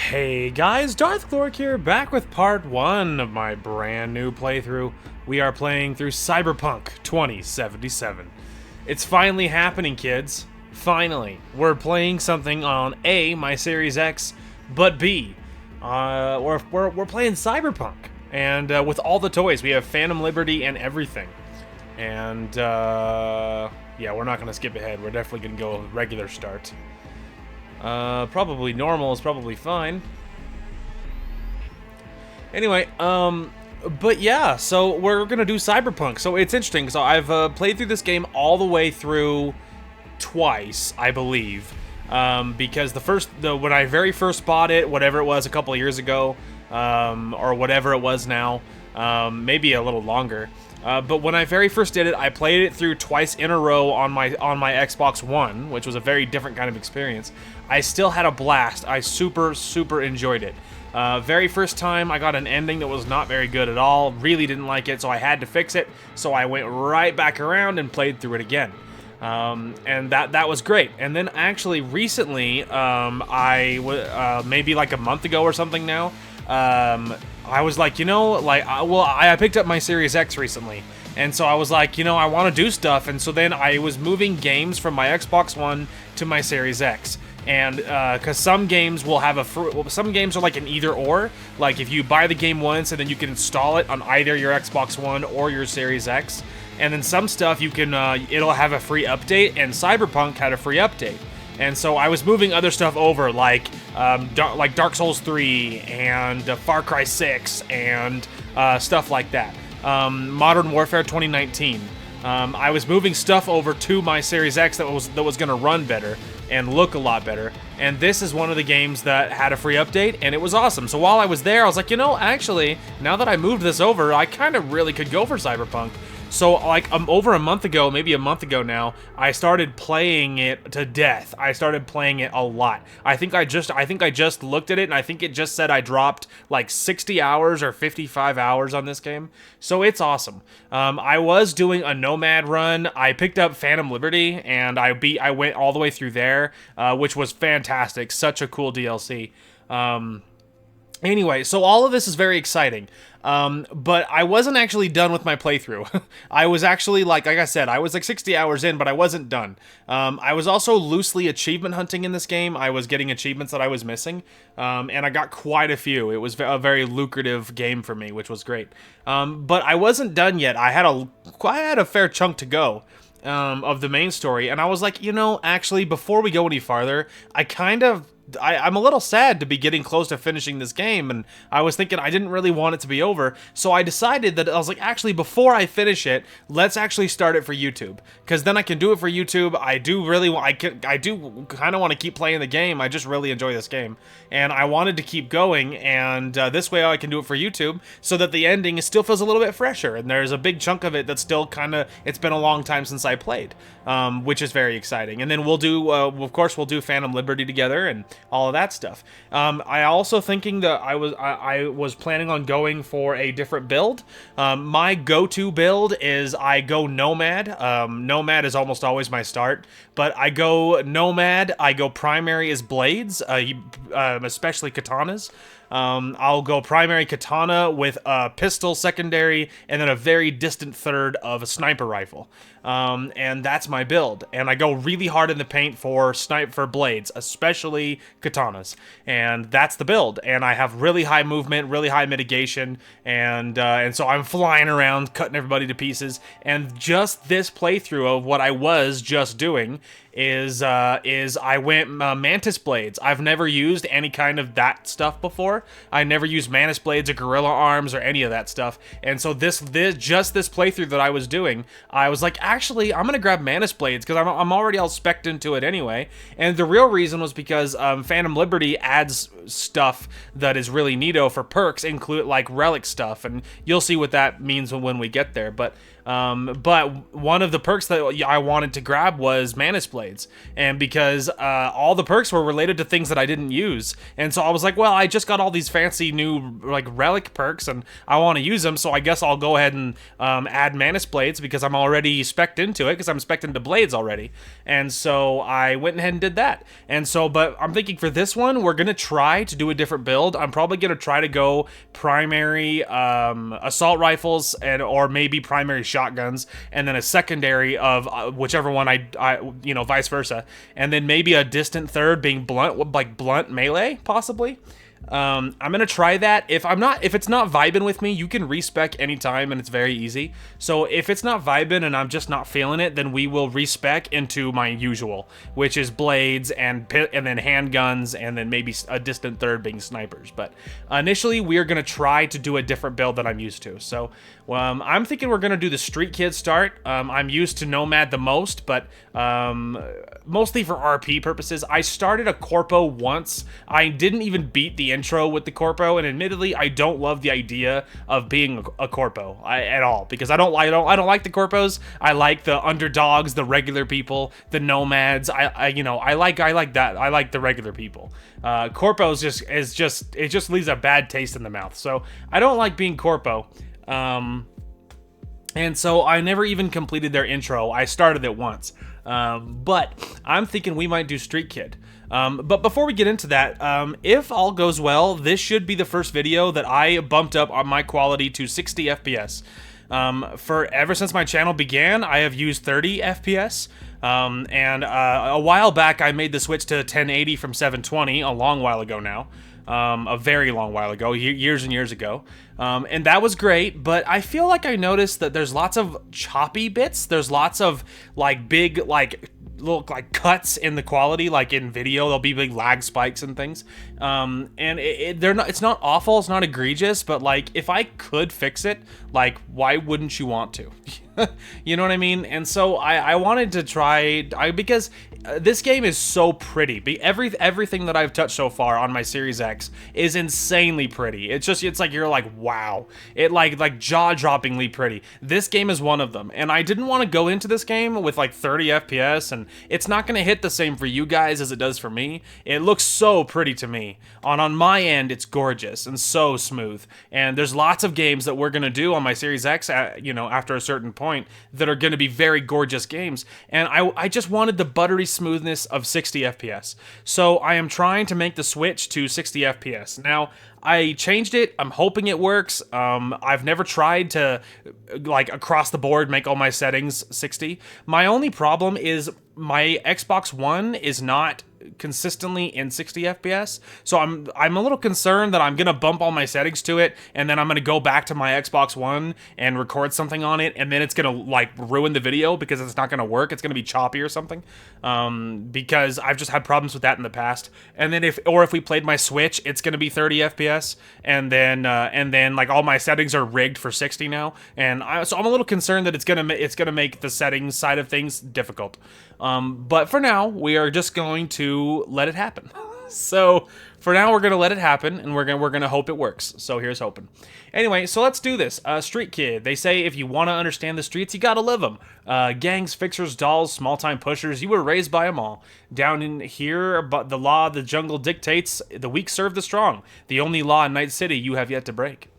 Hey guys, Darth Glork here, back with part 1 of my brand new playthrough. We are playing through Cyberpunk 2077. It's finally happening, kids. Finally. We're playing something on A, my Series X, but B, we're playing Cyberpunk. And with all the toys, we have Phantom Liberty and everything. And, yeah, we're not going to skip ahead. We're definitely going to go regular start. Probably normal is probably fine. Anyway, but yeah, so we're gonna do Cyberpunk. So it's interesting. So I've played through this game all the way through twice, I believe. Because when I very first bought it, whatever it was a couple of years ago, or whatever it was now, maybe a little longer. But when I very first did it, I played it through twice in a row on my Xbox One, which was a very different kind of experience. I still had a blast. I super enjoyed it. Very first time, I got an ending that was not very good at all. Really didn't like it, so I had to fix it. So I went right back around and played through it again. And that was great. And then actually recently, maybe like a month ago or something now, I was like, I picked up my Series X recently, and so I was like, I want to do stuff, and so then I was moving games from my Xbox One to my Series X, and because some games will have some games are like an either or, like if you buy the game once and then you can install it on either your Xbox One or your Series X, and then some stuff you can, it'll have a free update, and Cyberpunk had a free update. And so I was moving other stuff over, like Dark Souls 3 and Far Cry 6 and stuff like that. Modern Warfare 2019. I was moving stuff over to my Series X that was going to run better and look a lot better. And this is one of the games that had a free update, and it was awesome. So while I was there, I was like, actually, now that I moved this over, I kind of really could go for Cyberpunk. So, like, over a month ago, maybe a month ago now, I started playing it to death. I started playing it a lot. I think I just looked at it, and I think it just said I dropped, like, 60 hours or 55 hours on this game. So, it's awesome. I was doing a Nomad run. I picked up Phantom Liberty, and I went all the way through there, which was fantastic. Such a cool DLC. Anyway, so all of this is very exciting. But I wasn't actually done with my playthrough. I was actually, like I said, I was like 60 hours in, but I wasn't done. I was also loosely achievement hunting in this game. I was getting achievements that I was missing, and I got quite a few. It was a very lucrative game for me, which was great. But I wasn't done yet. I had a fair chunk to go. Of the main story, and I was like, actually, before we go any farther, I'm a little sad to be getting close to finishing this game, and I was thinking I didn't really want it to be over, so I decided that I was like, actually, before I finish it, let's actually start it for YouTube, because then I can do it for YouTube. I do kind of want to keep playing the game. I just really enjoy this game, and I wanted to keep going, and this way I can do it for YouTube, so that the ending still feels a little bit fresher, and there's a big chunk of it that's still it's been a long time since I played, which is very exciting. And then we'll do, of course, we'll do Phantom Liberty together, and all of that stuff. I also thinking that I was planning on going for a different build. My go-to build is I go Nomad. Nomad is almost always my start, but I go Nomad. I go primary as blades, especially katanas. I'll go primary katana with a pistol secondary, and then a very distant third of a sniper rifle. And that's my build. And I go really hard in the paint for blades, especially katanas. And that's the build. And I have really high movement, really high mitigation, and so I'm flying around, cutting everybody to pieces. And just this playthrough of what I was just doing is I went Mantis Blades. I've never used any kind of that stuff before. I never used Mantis Blades or Gorilla Arms or any of that stuff. And so this playthrough that I was doing, I was like, actually, I'm gonna grab Mantis Blades because I'm already all spec'd into it anyway. And the real reason was because Phantom Liberty adds stuff that is really neato for perks, include like relic stuff, and you'll see what that means when we get there. But But one of the perks that I wanted to grab was Manus Blades, and because all the perks were related to things that I didn't use, and so I was like, well, I just got all these fancy new like relic perks, and I want to use them, so I guess I'll go ahead and add Manus Blades because I'm already spec'd into it, because I'm spec'd into Blades already, and so I went ahead and did that. And so, but I'm thinking for this one, we're gonna try to do a different build. I'm probably gonna try to go primary assault rifles or maybe primary shotguns, and then a secondary of whichever one I you know, vice versa, and then maybe a distant third being blunt, like blunt melee possibly. I'm gonna try that. If it's not vibing with me, you can respec anytime, and it's very easy. So if it's not vibing and I'm just not feeling it, then we will respec into my usual, which is blades and then handguns, and then maybe a distant third being snipers. But initially, we are gonna try to do a different build that I'm used to. So I'm thinking we're gonna do the Street Kid start. I'm used to Nomad the most, but mostly for RP purposes. I started a Corpo once. I didn't even beat the intro with the Corpo, and admittedly, I don't love the idea of being a Corpo at all, because I don't like the Corpos. I like the underdogs, the regular people, the nomads. I like that. I like the regular people. Corpos it just leaves a bad taste in the mouth. So I don't like being Corpo. And so I never even completed their intro. I started it once. But I'm thinking we might do Street Kid. But before we get into that, if all goes well, this should be the first video that I bumped up on my quality to 60 FPS. Ever since my channel began, I have used 30 FPS. And a while back, I made the switch to 1080 from 720, a long while ago now. A very long while ago, years and years ago. And that was great, but I feel like I noticed that there's lots of choppy bits. There's lots of like big, like look like cuts in the quality, like in video there'll be big lag spikes and things, and it's not awful, it's not egregious, but like if I could fix it, like why wouldn't you want to? You know what I mean? And so I wanted to try, because this game is so pretty. Everything that I've touched so far on my Series X is insanely pretty. It's like you're like, wow. It like jaw-droppingly pretty. This game is one of them. And I didn't want to go into this game with like 30 FPS, and it's not going to hit the same for you guys as it does for me. It looks so pretty to me. On my end, it's gorgeous and so smooth. And there's lots of games that we're going to do on my Series X, after a certain point, that are going to be very gorgeous games, and I just wanted the buttery smoothness of 60 FPS. So I am trying to make the switch to 60 FPS. Now, I changed it. I'm hoping it works. I've never tried to, like, across the board make all my settings 60. My only problem is my Xbox One is not consistently in 60 FPS, so I'm a little concerned that I'm gonna bump all my settings to it, and then I'm gonna go back to my Xbox One and record something on it, and then it's gonna like ruin the video because it's not gonna work. It's gonna be choppy or something, because I've just had problems with that in the past. And then if we played my Switch, it's gonna be 30 FPS, and then like all my settings are rigged for 60 now, and so I'm a little concerned that it's gonna make the settings side of things difficult. But for now, we are just going to let it happen. So for now, we're gonna let it happen, and we're gonna hope it works. So here's hoping. Anyway, so let's do this. Street Kid. They say if you want to understand the streets, you gotta live them. Gangs, fixers, dolls, small-time pushers. You were raised by them all. Down in here, but the law of the jungle dictates the weak serve the strong. The only law in Night City you have yet to break.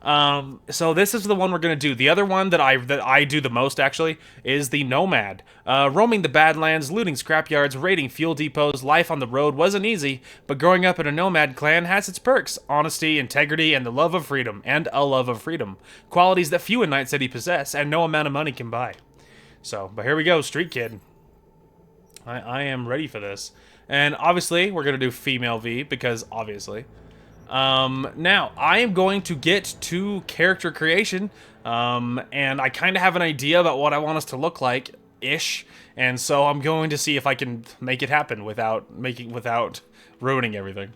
So this is the one we're gonna do. The other one that I do the most, actually, is the Nomad. Roaming the Badlands, looting scrapyards, raiding fuel depots. Life on the road wasn't easy, but growing up in a nomad clan has its perks: honesty, integrity, and the love of freedom. And a love of freedom, qualities that few in Night City possess, and no amount of money can buy. So, but here we go, Street Kid. I am ready for this, and obviously we're gonna do female V, because obviously. Now, I am going to get to character creation, and I kind of have an idea about what I want us to look like-ish, and so I'm going to see if I can make it happen without ruining everything.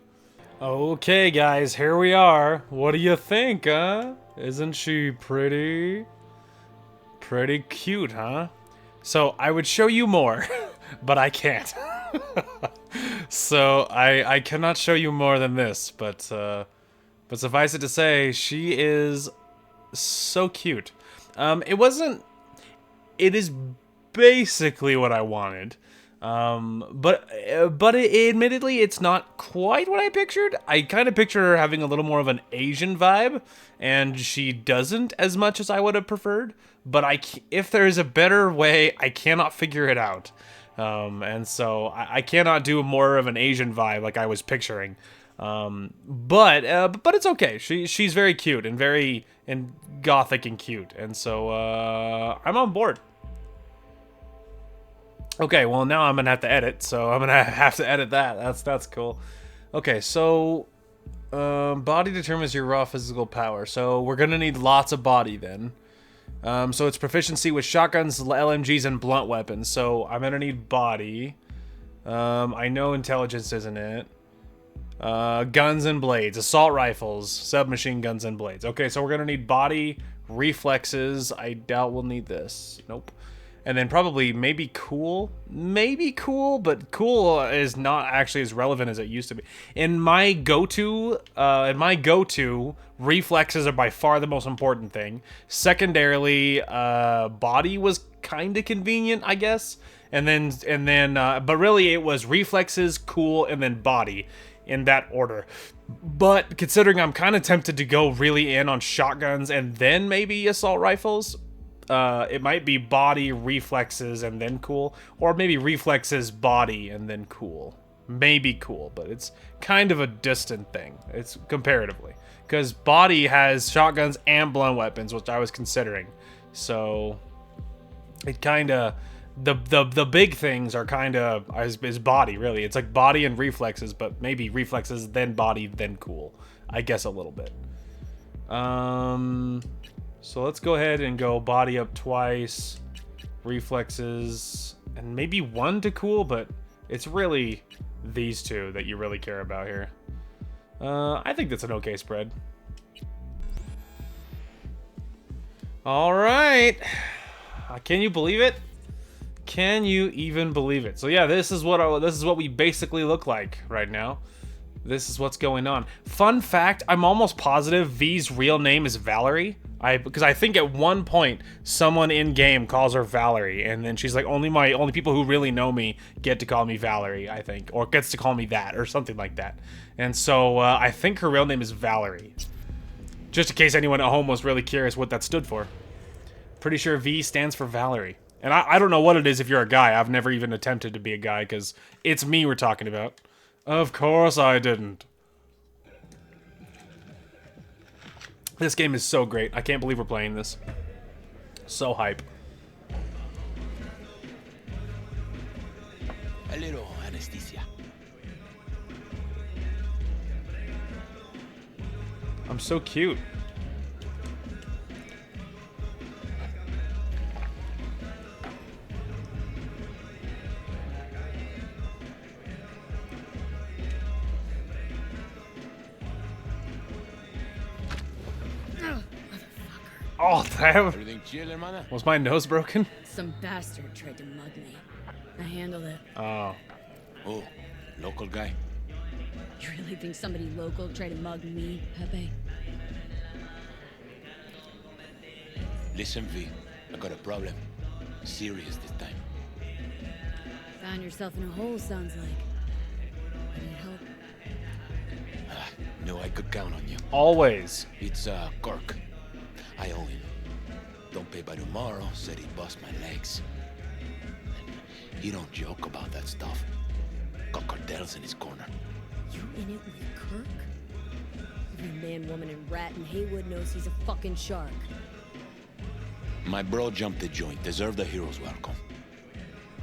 Okay, guys, here we are. What do you think, huh? Isn't she pretty? Pretty cute, huh? So, I would show you more, but I can't. So I cannot show you more than this, but suffice it to say, she is so cute. It wasn't it is basically what I wanted. But admittedly, it's not quite what I pictured. I kind of pictured her having a little more of an Asian vibe, and she doesn't as much as I would have preferred. But if there is a better way, I cannot figure it out. And so I cannot do more of an Asian vibe like I was picturing. But it's okay. She's very cute and very gothic and cute, and so I'm on board. Okay, well now I'm gonna have to edit, so I'm gonna have to edit that. That's cool. Okay, so body determines your raw physical power. So we're gonna need lots of body then. So it's proficiency with shotguns, LMGs, and blunt weapons. So I'm gonna need body. I know intelligence isn't it. Guns and blades, assault rifles, submachine guns and blades. Okay, so we're gonna need body, reflexes. I doubt we'll need this. Nope. And then probably maybe cool, but cool is not actually as relevant as it used to be. In my go-to, reflexes are by far the most important thing. Secondarily, body was kind of convenient, I guess. And then, but really it was reflexes, cool, and then body in that order. But considering I'm kind of tempted to go really in on shotguns and then maybe assault rifles, it might be body, reflexes, and then cool. Or maybe reflexes, body, and then cool. Maybe cool, but it's kind of a distant thing. It's comparatively. Because body has shotguns and blunt weapons, which I was considering. So it kind of... The big things are kind of... is body, really. It's like body and reflexes, but maybe reflexes, then body, then cool. I guess a little bit. So let's go ahead and go body up twice, reflexes, and maybe one to cool, but it's really these two that you really care about here. I think that's an okay spread. All right. Can you believe it? Can you even believe it? So yeah, this is what we basically look like right now. This is what's going on. Fun fact, I'm almost positive V's real name is Valerie. Because I think at one point someone in game calls her Valerie, and then she's like, only people who really know me get to call me Valerie, I think, or gets to call me that, or something like that. And so I think her real name is Valerie. Just in case anyone at home was really curious what that stood for. Pretty sure V stands for Valerie. And I don't know what it is if you're a guy. I've never even attempted to be a guy because it's me we're talking about. Of course I didn't. This game is so great. I can't believe we're playing this. So hype. A little anesthesia. I'm so cute. Oh, damn. Everything chill, hermana? Was my nose broken? Some bastard tried to mug me. I handled it. Oh. Oh, local guy. You really think somebody local tried to mug me, Pepe? Listen, V, I got a problem. Serious this time. Found yourself in a hole, sounds like. I need help. Knew I could count on you. Always. It's, Kirk. I owe him. Don't pay by tomorrow, said he'd bust my legs. He don't joke about that stuff. Got cartels in his corner. You in it with Kirk? Every man, woman, and rat in Haywood knows he's a fucking shark. My bro jumped the joint. Deserved a hero's welcome.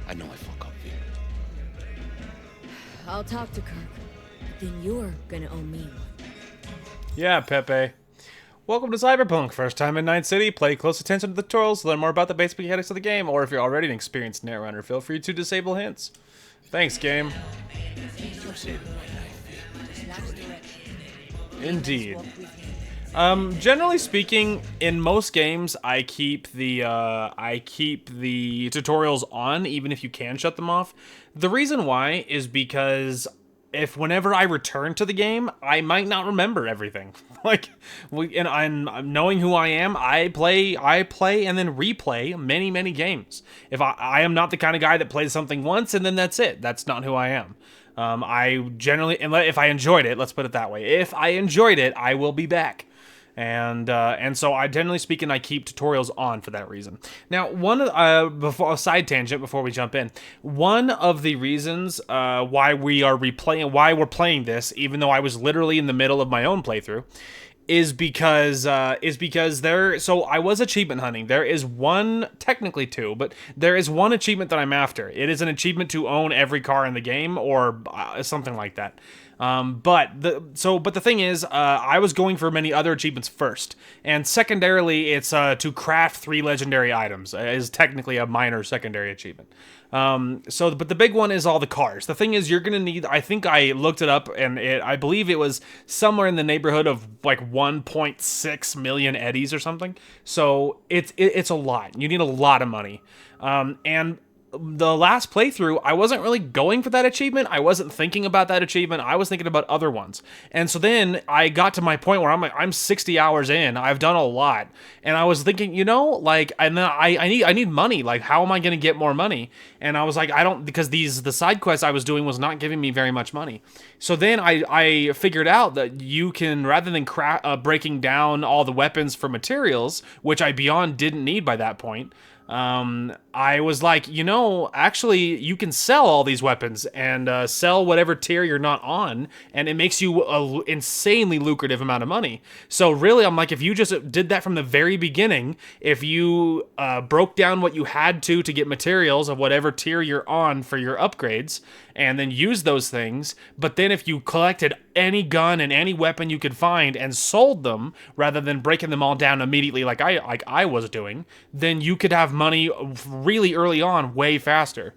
I know I fuck up, V. I'll talk to Kirk. But then you're gonna owe me one. Yeah, Pepe. Welcome to Cyberpunk. First time in Night City. Play close attention to the tutorials to learn more about the basic mechanics of the game, or if you're already an experienced netrunner, feel free to disable hints. Thanks, game. Indeed. Generally speaking, in most games, I keep the tutorials on, even if you can shut them off. The reason why is because if whenever I return to the game, I might not remember everything. Like, and I'm knowing who I am. I play and then replay many games. If I am not the kind of guy that plays something once and then that's it. That's not who I am. I generally, if I enjoyed it, let's put it that way. If I enjoyed it, I will be back. And so I generally speaking, I keep tutorials on for that reason. Now, before a side tangent before we jump in, one of the reasons why we're playing this, even though I was literally in the middle of my own playthrough, is because so I was achievement hunting. There is one, technically two, but there is one achievement that I'm after. It is an achievement to own every car in the game or something like that. But the thing is, I was going for many other achievements first, and secondarily, it's to craft 3 legendary items is technically a minor secondary achievement. But the big one is all the cars. The thing is, you're gonna need. I think I looked it up, and I believe it was somewhere in the neighborhood of like 1.6 million eddies or something. So it's a lot. You need a lot of money, and the last playthrough, I wasn't really going for that achievement. I wasn't thinking about that achievement. I was thinking about other ones. And so then I got to my point where I'm 60 hours in. I've done a lot. And I was thinking, and then I need money. Like, how am I going to get more money? And I was like, because the side quest I was doing was not giving me very much money. So then I figured out that you can, rather than breaking down all the weapons for materials, which I beyond didn't need by that point, I was like, actually, you can sell all these weapons and sell whatever tier you're not on, and it makes you an insanely lucrative amount of money. So really, I'm like, if you just did that from the very beginning, if you broke down what you had to get materials of whatever tier you're on for your upgrades, and then use those things, but then if you collected any gun and any weapon you could find and sold them, rather than breaking them all down immediately like I was doing, then you could have money really early on, way faster.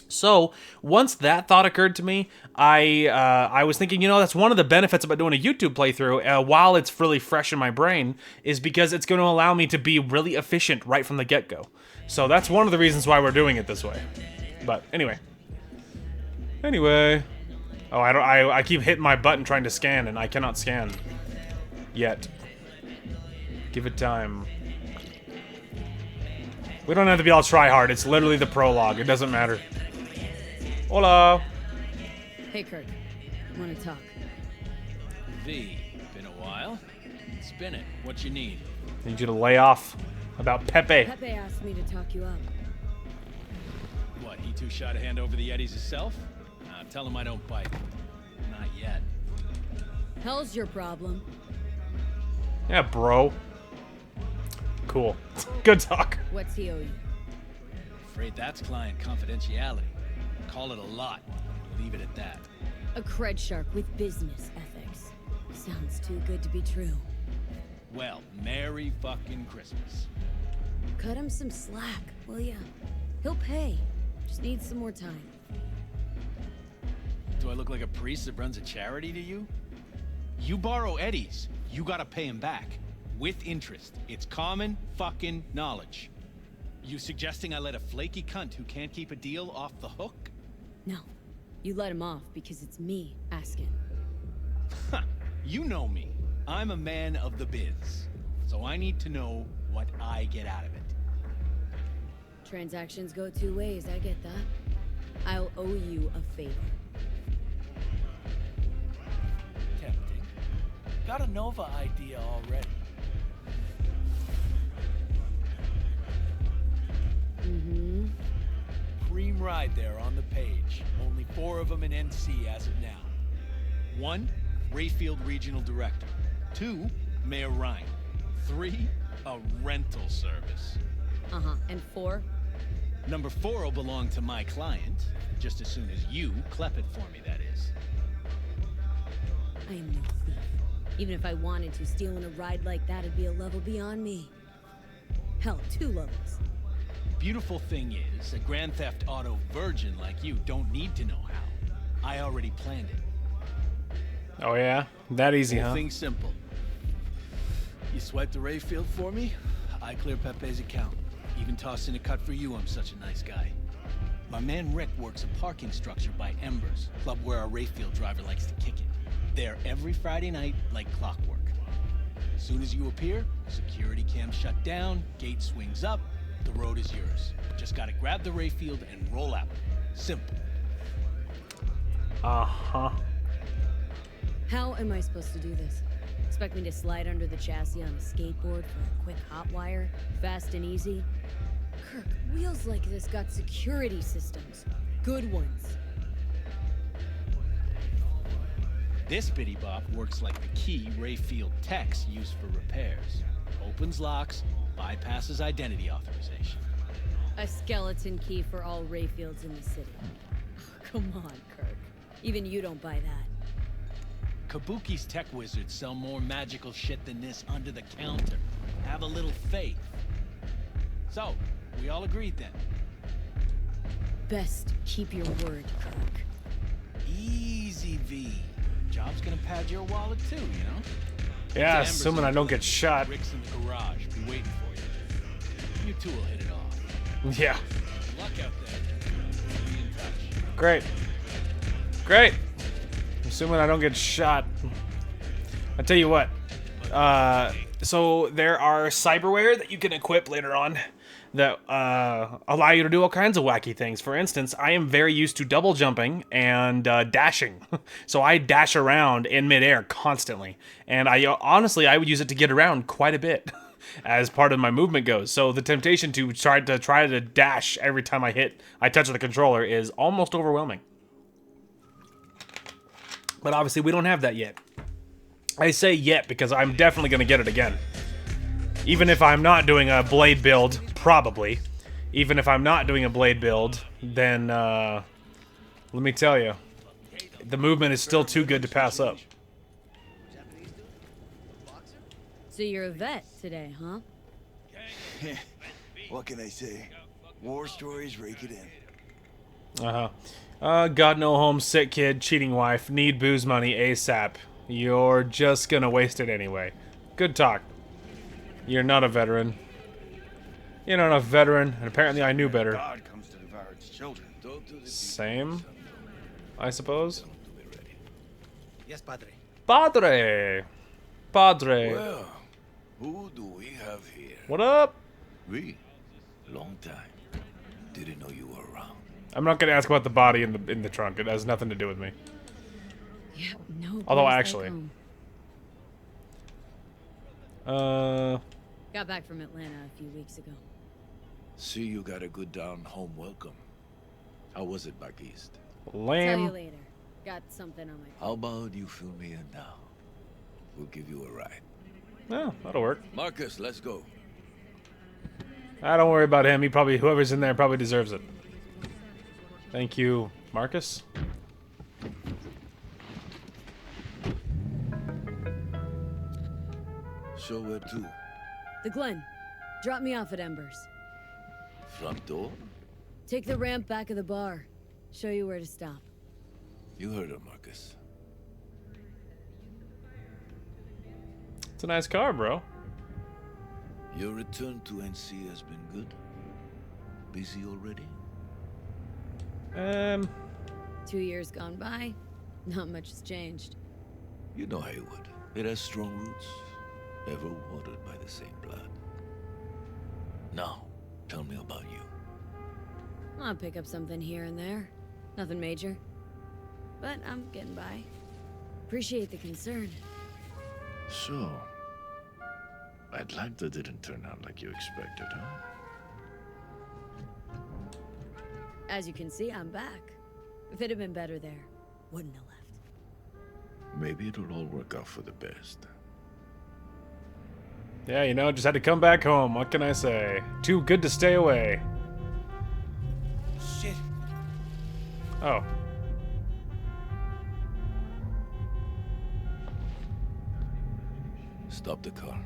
So once that thought occurred to me, I was thinking, that's one of the benefits about doing a YouTube playthrough while it's really fresh in my brain, is because it's going to allow me to be really efficient right from the get-go. So that's one of the reasons why we're doing it this way. But anyway. Oh, I keep hitting my button trying to scan, and I cannot scan. Yet. Give it time. We don't have to be all try hard. It's literally the prologue. It doesn't matter. Hola. Hey, Kirk. Want to talk? V, been a while. Spin it. What you need? Need you to lay off about Pepe. Pepe asked me to talk you up. What, he too shy to hand over the eddies himself? Tell him I don't bite. Not yet. Hell's your problem. Yeah, bro. Cool. Good talk. What's he owe you? Afraid that's client confidentiality. Call it a lot. Leave it at that. A cred shark with business ethics. Sounds too good to be true. Well, Merry fucking Christmas. Cut him some slack, will ya? He'll pay. Just needs some more time. Do I look like a priest that runs a charity to you? You borrow eddies, you gotta pay him back. With interest. It's common fucking knowledge. You suggesting I let a flaky cunt who can't keep a deal off the hook? No. You let him off because it's me asking. Ha! You know me. I'm a man of the biz. So I need to know what I get out of it. Transactions go 2 ways, I get that. I'll owe you a favor. Tempting. Got a Nova idea already. Mm-hmm. Cream ride there on the page. Only 4 of them in NC as of now. 1, Rayfield Regional Director. 2, Mayor Ryan. 3, a rental service. Uh-huh. And 4? Number 4 will belong to my client, just as soon as you clep it for me, that is. I am no thief. Even if I wanted to, stealing a ride like that'd be a level beyond me. Hell, 2 levels. Beautiful thing is, a Grand Theft Auto virgin like you don't need to know how. I already planned it. Oh yeah? That easy, Whole huh? thing simple. You swipe the Rayfield for me, I clear Pepe's account. Even toss in a cut for you, I'm such a nice guy. My man Rick works a parking structure by Embers, club where our Rayfield driver likes to kick it. There every Friday night, like clockwork. As soon as you appear, security cam shut down, gate swings up, the road is yours. Just gotta grab the Rayfield and roll out. Simple. Uh-huh. How am I supposed to do this? Expect me to slide under the chassis on a skateboard for a quick hot wire? Fast and easy? Kirk, wheels like this got security systems. Good ones. This bitty bop works like the key Rayfield techs use for repairs. Opens locks, bypasses identity authorization. A skeleton key for all Rayfields in the city. Come on, Kirk. Even you don't buy that. Kabuki's tech wizards sell more magical shit than this under the counter. Have a little faith. So, we all agreed then. Best keep your word, Kirk. Easy, V. Job's gonna pad your wallet too, you know? Yeah, Embers assuming in I the don't clip. get shot. Rick's in the garage, be waiting for you. You two will hit it off. Yeah. Good luck out there. Be in touch. Great. Great. Assuming I don't get shot. I tell you what. So there are cyberware that you can equip later on that allow you to do all kinds of wacky things. For instance, I am very used to double jumping and dashing. So I dash around in midair constantly. And I honestly, I would use it to get around quite a bit as part of my movement goes. So the temptation to try to dash every time I touch the controller is almost overwhelming. But obviously we don't have that yet. I say yet because I'm definitely going to get it again. Even if I'm not doing a blade build, probably. Even if I'm not doing a blade build, then let me tell you, the movement is still too good to pass up. So you're a vet today, huh? What can I say? War stories rake it in. Got no home, sick kid, cheating wife, need booze money ASAP. You're just gonna waste it anyway. Good talk. You're not a veteran. You're not a veteran, and apparently I knew better. God comes to devour its children. Same, I suppose. Yes, Padre. Padre! Padre! Well, who do we have here? What up? We. Long time. Didn't know you were around. I'm not gonna ask about the body in the trunk. It has nothing to do with me. Yeah, no. Although, place like actually. home. Got back from Atlanta a few weeks ago. See, you got a good down home welcome. How was it back east? Tell you Lame. later. Got something on my. How about you fill me in now? We'll give you a ride. Oh, that'll work. Marcus, let's go. Don't worry about him. Whoever's in there probably deserves it. Thank you, Marcus. So where to? The Glen. Drop me off at Embers. Front door? Take the ramp back of the bar. Show you where to stop. You heard her, Marcus. It's a nice car, bro. Your return to NC has been good? Busy already? 2 years gone by. Not much has changed. You know Haywood. It has strong roots, ever watered by the same blood. Now, tell me about you. I'll pick up something here and there. Nothing major. But I'm getting by. Appreciate the concern. So, Atlanta didn't turn out like you expected, huh? As you can see, I'm back. If it had been better there, wouldn't have left. Maybe it'll all work out for the best. Yeah, you know, just had to come back home. What can I say? Too good to stay away. Shit. Oh. Stop the car.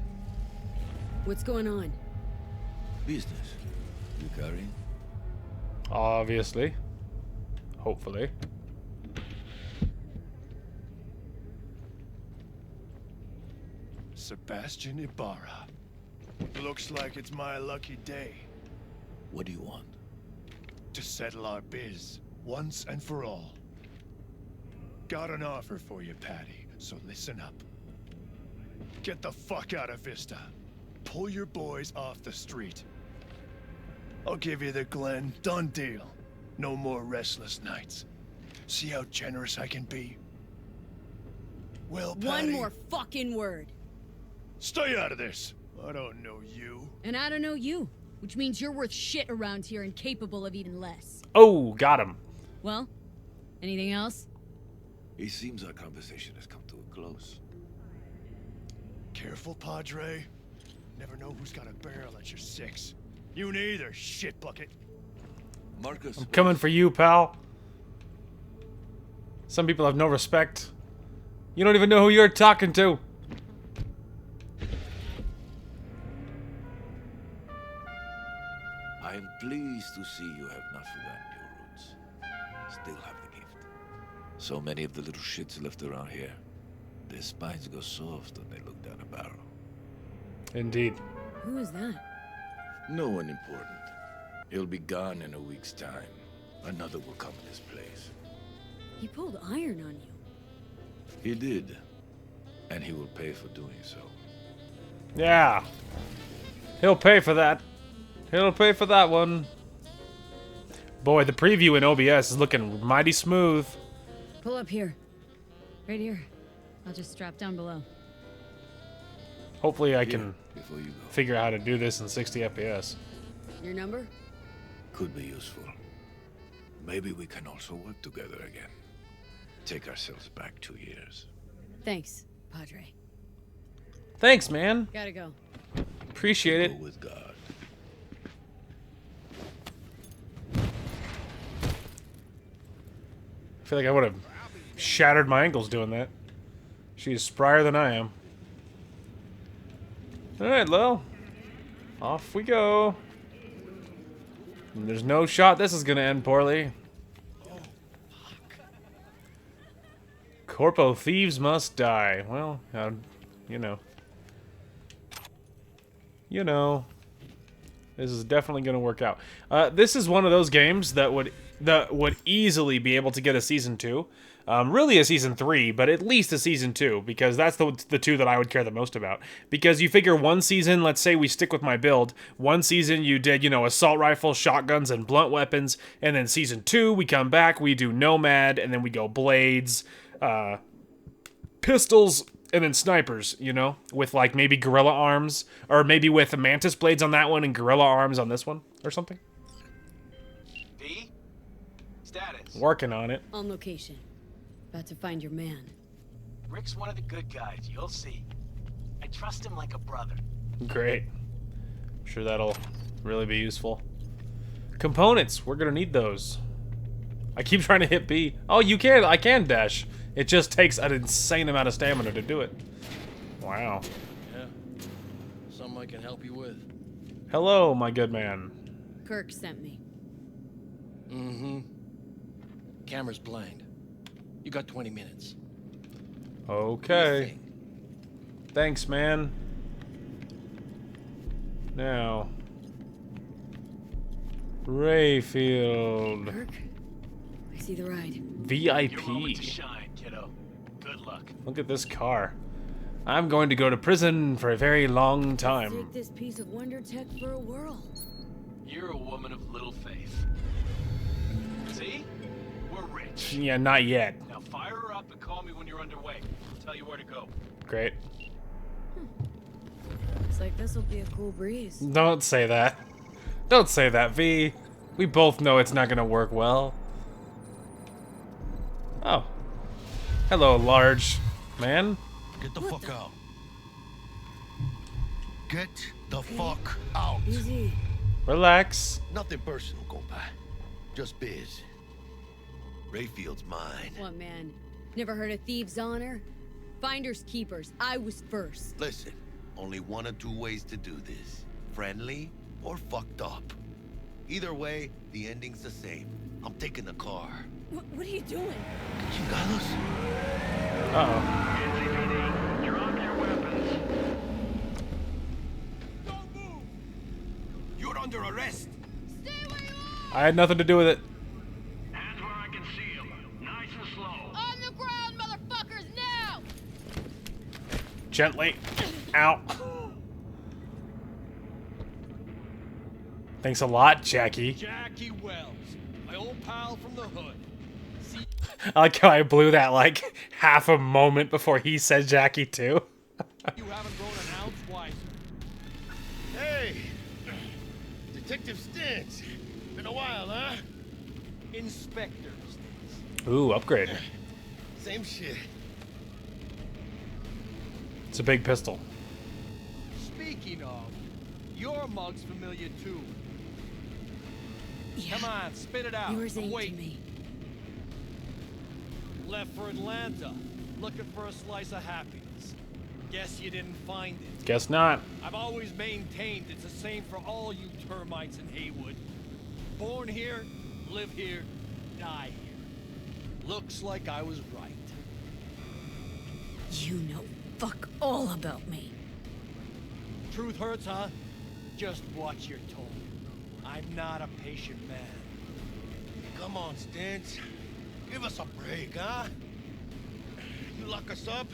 What's going on? Business. You carrying? Obviously. Hopefully. Sebastian Ibarra. Looks like it's my lucky day. What do you want? to settle our biz once and for all. Got an offer for you, Patty, so listen up. Get the fuck out of Vista. Pull your boys off the street. I'll give you the Glen. Done deal. No more restless nights. See how generous I can be? Well, Patty... One more fucking word. Stay out of this. I don't know you. And I don't know you, which means you're worth shit around here and capable of even less. Oh, got him. Well, anything else? It seems our conversation has come to a close. Careful, Padre. Never know who's got a barrel at your six. You neither, shit bucket. Marcus, I'm coming for you, pal. Some people have no respect. You don't even know who you're talking to. I am pleased to see you have not forgotten your roots. Still have the gift. So many of the little shits left around here. Their spines go soft when they look down a barrel. Indeed. Who is that? No one important. He'll be gone in a week's time. Another will come in his place. He pulled iron on you. He did. And he will pay for doing so. Yeah. He'll pay for that. He'll pay for that one. Boy, the preview in OBS is looking mighty smooth. Pull up here. Right here. I'll just strap down below. Hopefully I can Before you go. figure out how to do this in 60 FPS. Your number? Could be useful. Maybe we can also work together again. Take ourselves back 2 years. Thanks, Padre. Thanks, man. Gotta go. Appreciate Go it. with God. I feel like I would have shattered my ankles doing that. She's sprier than I am. Alright, well. Off we go. And there's no shot this is gonna end poorly. Corpo thieves must die. Well, you know. You know. This is definitely gonna work out. This is one of those games that would easily be able to get a season 2. Really a season 3, but at least a season 2, because that's the two that I would care the most about. Because you figure one season, let's say we stick with my build, one season you did, assault rifles, shotguns, and blunt weapons, and then season 2, we come back, we do Nomad, and then we go blades, pistols, and then snipers, with like maybe gorilla arms, or maybe with mantis blades on that one and gorilla arms on this one, or something. V? Status. Working on it. On location. About to find your man. Rick's one of the good guys, you'll see. I trust him like a brother. Great. I'm sure that'll really be useful. Components. We're gonna need those. I keep trying to hit B. Oh, you can. I can dash. It just takes an insane amount of stamina to do it. Wow. Yeah. Something I can help you with. Hello, my good man. Kirk sent me. Mm-hmm. Camera's blind. You got 20 minutes. Okay. Thanks, man. Now. Rayfield. Kirk? I see the ride. VIP. Your moment to shine, kiddo. Good luck. Look at this car. I'm going to go to prison for a very long time. Take this piece of wonder tech for a whirl. You're a woman of little faith. See? We're rich. Yeah, not yet. Now fire her up and call me when you're underway. I'll tell you where to go. Great. Looks like this'll be a cool breeze. Don't say that. Don't say that, V. We both know it's not gonna work well. Oh. Hello, large man. Get the fuck out. Get the fuck out. Easy. Relax. Nothing personal, compa. Just biz. Rayfield's mine. What, man? Never heard of thieves' honor? Finders keepers. I was first. Listen, only one or two ways to do this. Friendly or fucked up. Either way, the ending's the same. I'm taking the car. What are you doing? Chingados? Uh-oh. You're on your weapons. You're under arrest. Stay where you are! I had nothing to do with it. Hands where I can see them. Nice and slow. On the ground, motherfuckers, now! Gently. Ow. Thanks a lot, Jackie. Jackie Wells, my old pal from the hood. I like how I blew that like half a moment before he said Jackie too. You haven't grown an ounce wiser. Hey! Detective Stintz. Been a while, huh? Inspector Stintz. Ooh, upgrade. Same shit. It's a big pistol. Speaking of, your mug's familiar too. Yeah. Come on, spit it out. Yours I'm ain't to waiting. me. Left for Atlanta, looking for a slice of happiness. Guess you didn't find it. Guess not. I've always maintained it's the same for all you termites in Haywood. Born here, live here, die here. Looks like I was right. You know fuck all about me. Truth hurts, huh? Just watch your tone. I'm not a patient man. Come on, Stintz. Give us a break, huh? You lock us up,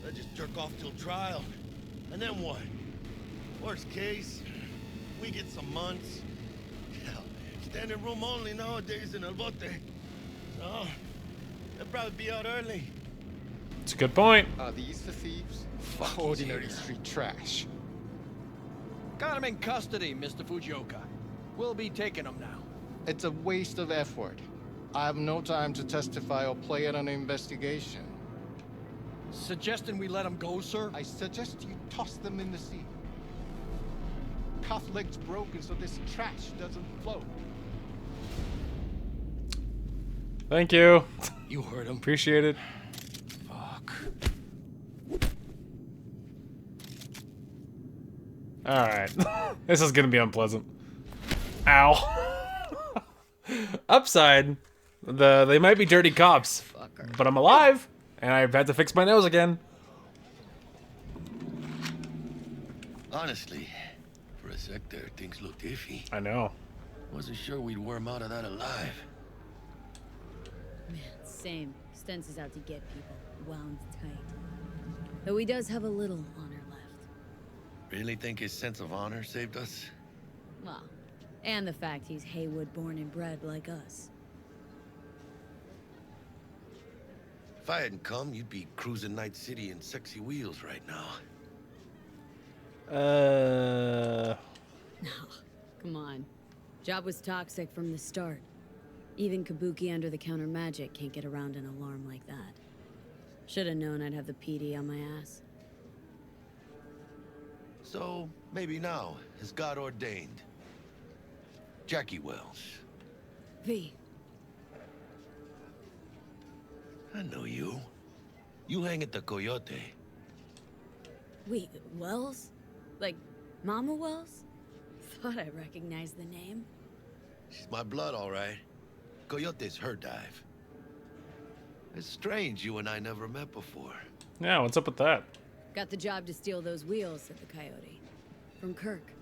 I just jerk off till trial. And then what? Worst case, we get some months. Hell, standing room only nowadays in El Bote. So, they'll probably be out early. It's a good point. Are these the thieves? Ordinary street trash. Got him in custody, Mr. Fujioka. We'll be taking him now. It's a waste of effort. I have no time to testify or play in an investigation. Suggesting we let him go, sir? I suggest you toss them in the sea. Cuff leg's broken so this trash doesn't float. Thank you. You heard him. Appreciate it. Fuck. Alright. This is gonna be unpleasant. Ow. Upside. They might be dirty cops. Fucker. But I'm alive. And I've had to fix my nose again. Honestly, for a sec there, things looked iffy. I know. Wasn't sure we'd worm out of that alive. Man, same. Stentz is out to get people. Wound tight. Though he does have a little honor left. Really think his sense of honor saved us? Well, and the fact he's Haywood born and bred like us. If I hadn't come, you'd be cruising Night City in sexy wheels right now. No, come on. Job was toxic from the start. Even Kabuki under-the-counter magic can't get around an alarm like that. Should've known I'd have the PD on my ass. So, maybe now, as God ordained. Jackie Wells. V. I know you. You hang at the Coyote. Wait, Wells? Like, Mama Wells? Thought I recognized the name. She's my blood, all right. Coyote's her dive. It's strange you and I never met before. Yeah, what's up with that? Got the job to steal those wheels, said the Coyote. From Kirk.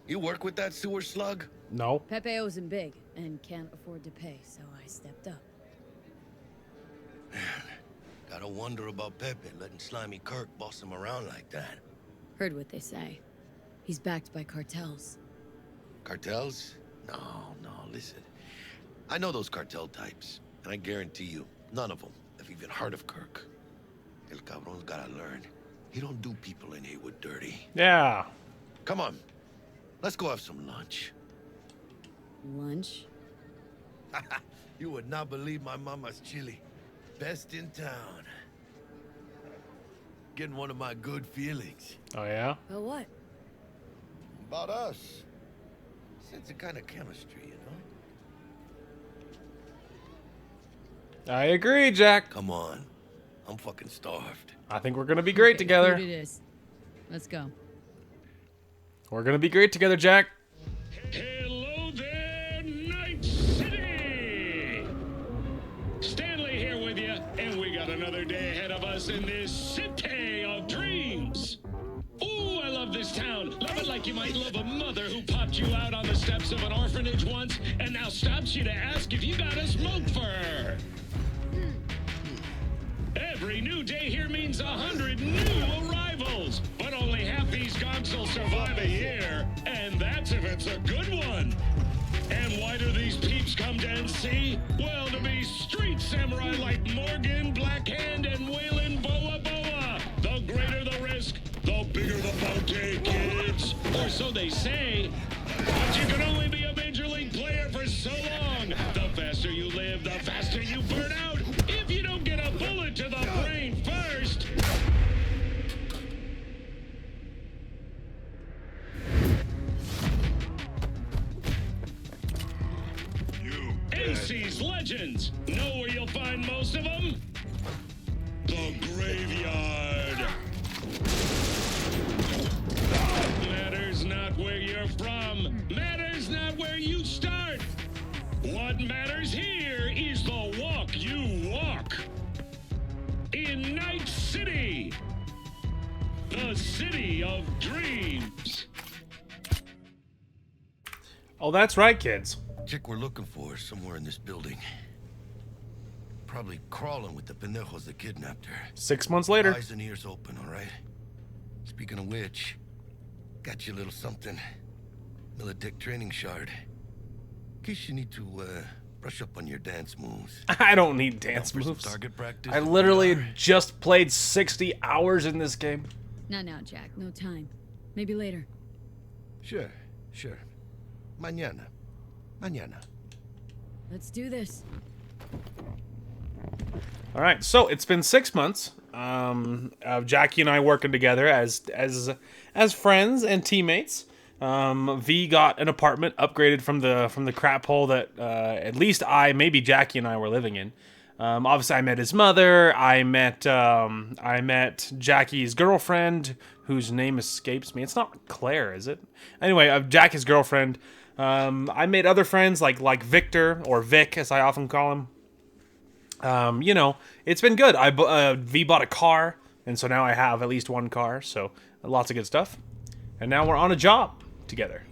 You work with that sewer slug? No. Pepe owes him big, and can't afford to pay, so I stepped up. Gotta wonder about Pepe letting slimy Kirk boss him around like that. Heard what they say. He's backed by cartels. Cartels? No, listen. I know those cartel types, and I guarantee you, none of them have even heard of Kirk. El cabron's gotta learn. He don't do people in Haywood dirty. Yeah. Come on, let's go have some lunch. Lunch? You would not believe my mama's chili. Best in town. Getting one of my good feelings. Oh, yeah? But what? About us. Sense a kind of chemistry, you know? I agree, Jack. Come on. I'm fucking starved. I think we're gonna be great Okay, together. food it is. Let's go. We're gonna be great together, Jack. Hello there, Night City! Stanley here with you, and we got another day ahead of us in this city of dreams. Ooh, I love this town. Love it like you might love a mother who popped knocked you out on the steps of an orphanage once and now stops you to ask if you got a smoke for her. Every new day here means 100 new arrivals, but only half these gonks will survive a year, and that's if it's a good one. And why do these peeps come to NC? Well, to be street samurai like Morgan, Blackhand, and Waylon Boa Boa. The greater the risk, the bigger the bounty, kids. Or so they say. But you can only be a major league player for so long. The faster you live, the faster you burn out. If you don't get a bullet to the brain first. NC's legends. Know where you'll find most of them? The graveyard. Matters not where you're from. Matters not where you start. What matters here is the walk you walk. In Night City. The city of dreams. Oh, that's right, kids. Chick we're looking for is somewhere in this building. Probably crawling with the pendejos that kidnapped her. 6 months later. Eyes and ears open, all right? Speaking of which, got you a little something. Militech training shard. In case you need to, brush up on your dance moves. I don't need dance For some moves. target practice. I literally just played 60 hours in this game. Not now, Jack. No time. Maybe later. Sure. Mañana. Let's do this. All right, so it's been 6 months of Jackie and I working together as friends and teammates. V got an apartment upgraded from the crap hole that at least maybe Jackie and I were living in. Obviously, I met his mother. I met Jackie's girlfriend, whose name escapes me. It's not Claire, is it? Anyway, Jackie's girlfriend. I made other friends like Victor, or Vic, as I often call him. You know, it's been good. V bought a car, and so now I have at least one car. So lots of good stuff. And now we're on a job together.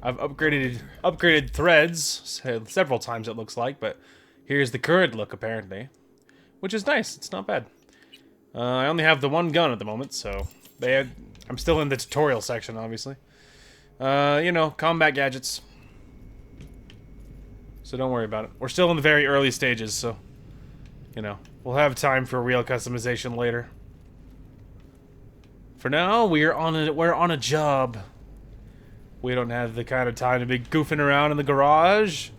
I've upgraded threads several times, it looks like, but here's the current look, apparently, which is nice. It's not bad. I only have the one gun at the moment, so I'm still in the tutorial section, obviously. You know, combat gadgets. So don't worry about it. We're still in the very early stages, so, you know, we'll have time for real customization later. For now, we're on a job. We don't have the kind of time to be goofing around in the garage.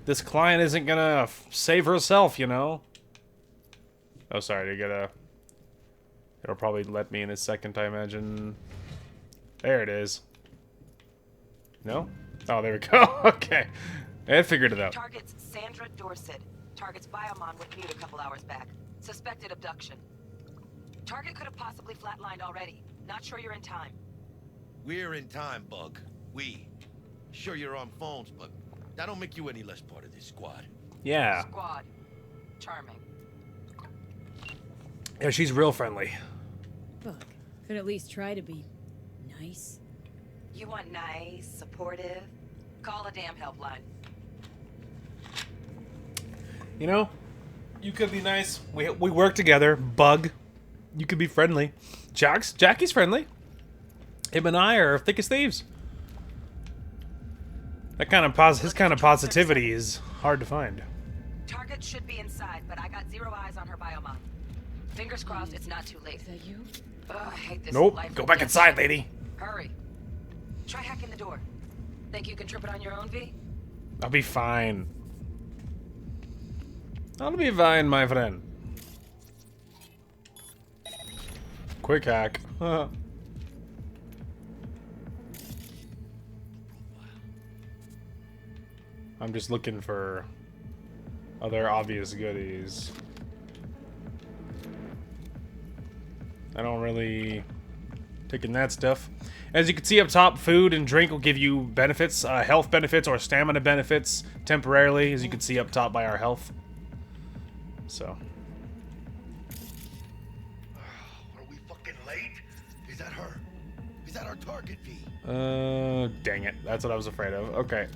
This client isn't gonna save herself, you know. Oh, sorry, it'll probably let me in a second, I imagine. There it is. No? Oh, there we go. Okay. I figured it out. Target's Sandra Dorset. Target's biomon went mute a couple hours back. Suspected abduction. Target could have possibly flatlined already. Not sure you're in time. We're in time, Bug. Sure you're on phones, but that don't make you any less part of this squad. Yeah. Squad. Charming. Yeah, she's real friendly. Fuck. Could at least try to be nice. You want nice, supportive? Call a damn helpline. You know, you could be nice. We work together. Bug. You could be friendly. Jackie's friendly. Him and I are thick as thieves. His kind of positivity is hard to find. Target should be inside, but I got zero eyes on her biomon. Fingers crossed it's not too late. Is that you? Ugh, I hate this. Nope. life Go of back death. inside, lady. Hurry. Try hacking the door. Think you can trip it on your own, V? I'll be fine. I'll be fine, my friend. Quick hack. I'm just looking for other obvious goodies. I don't really taking that stuff. As you can see up top, food and drink will give you benefits, health benefits or stamina benefits temporarily, as you can see up top by our health. So. Are we fucking late? Is that her? Is that our target, V? Dang it. That's what I was afraid of. Okay.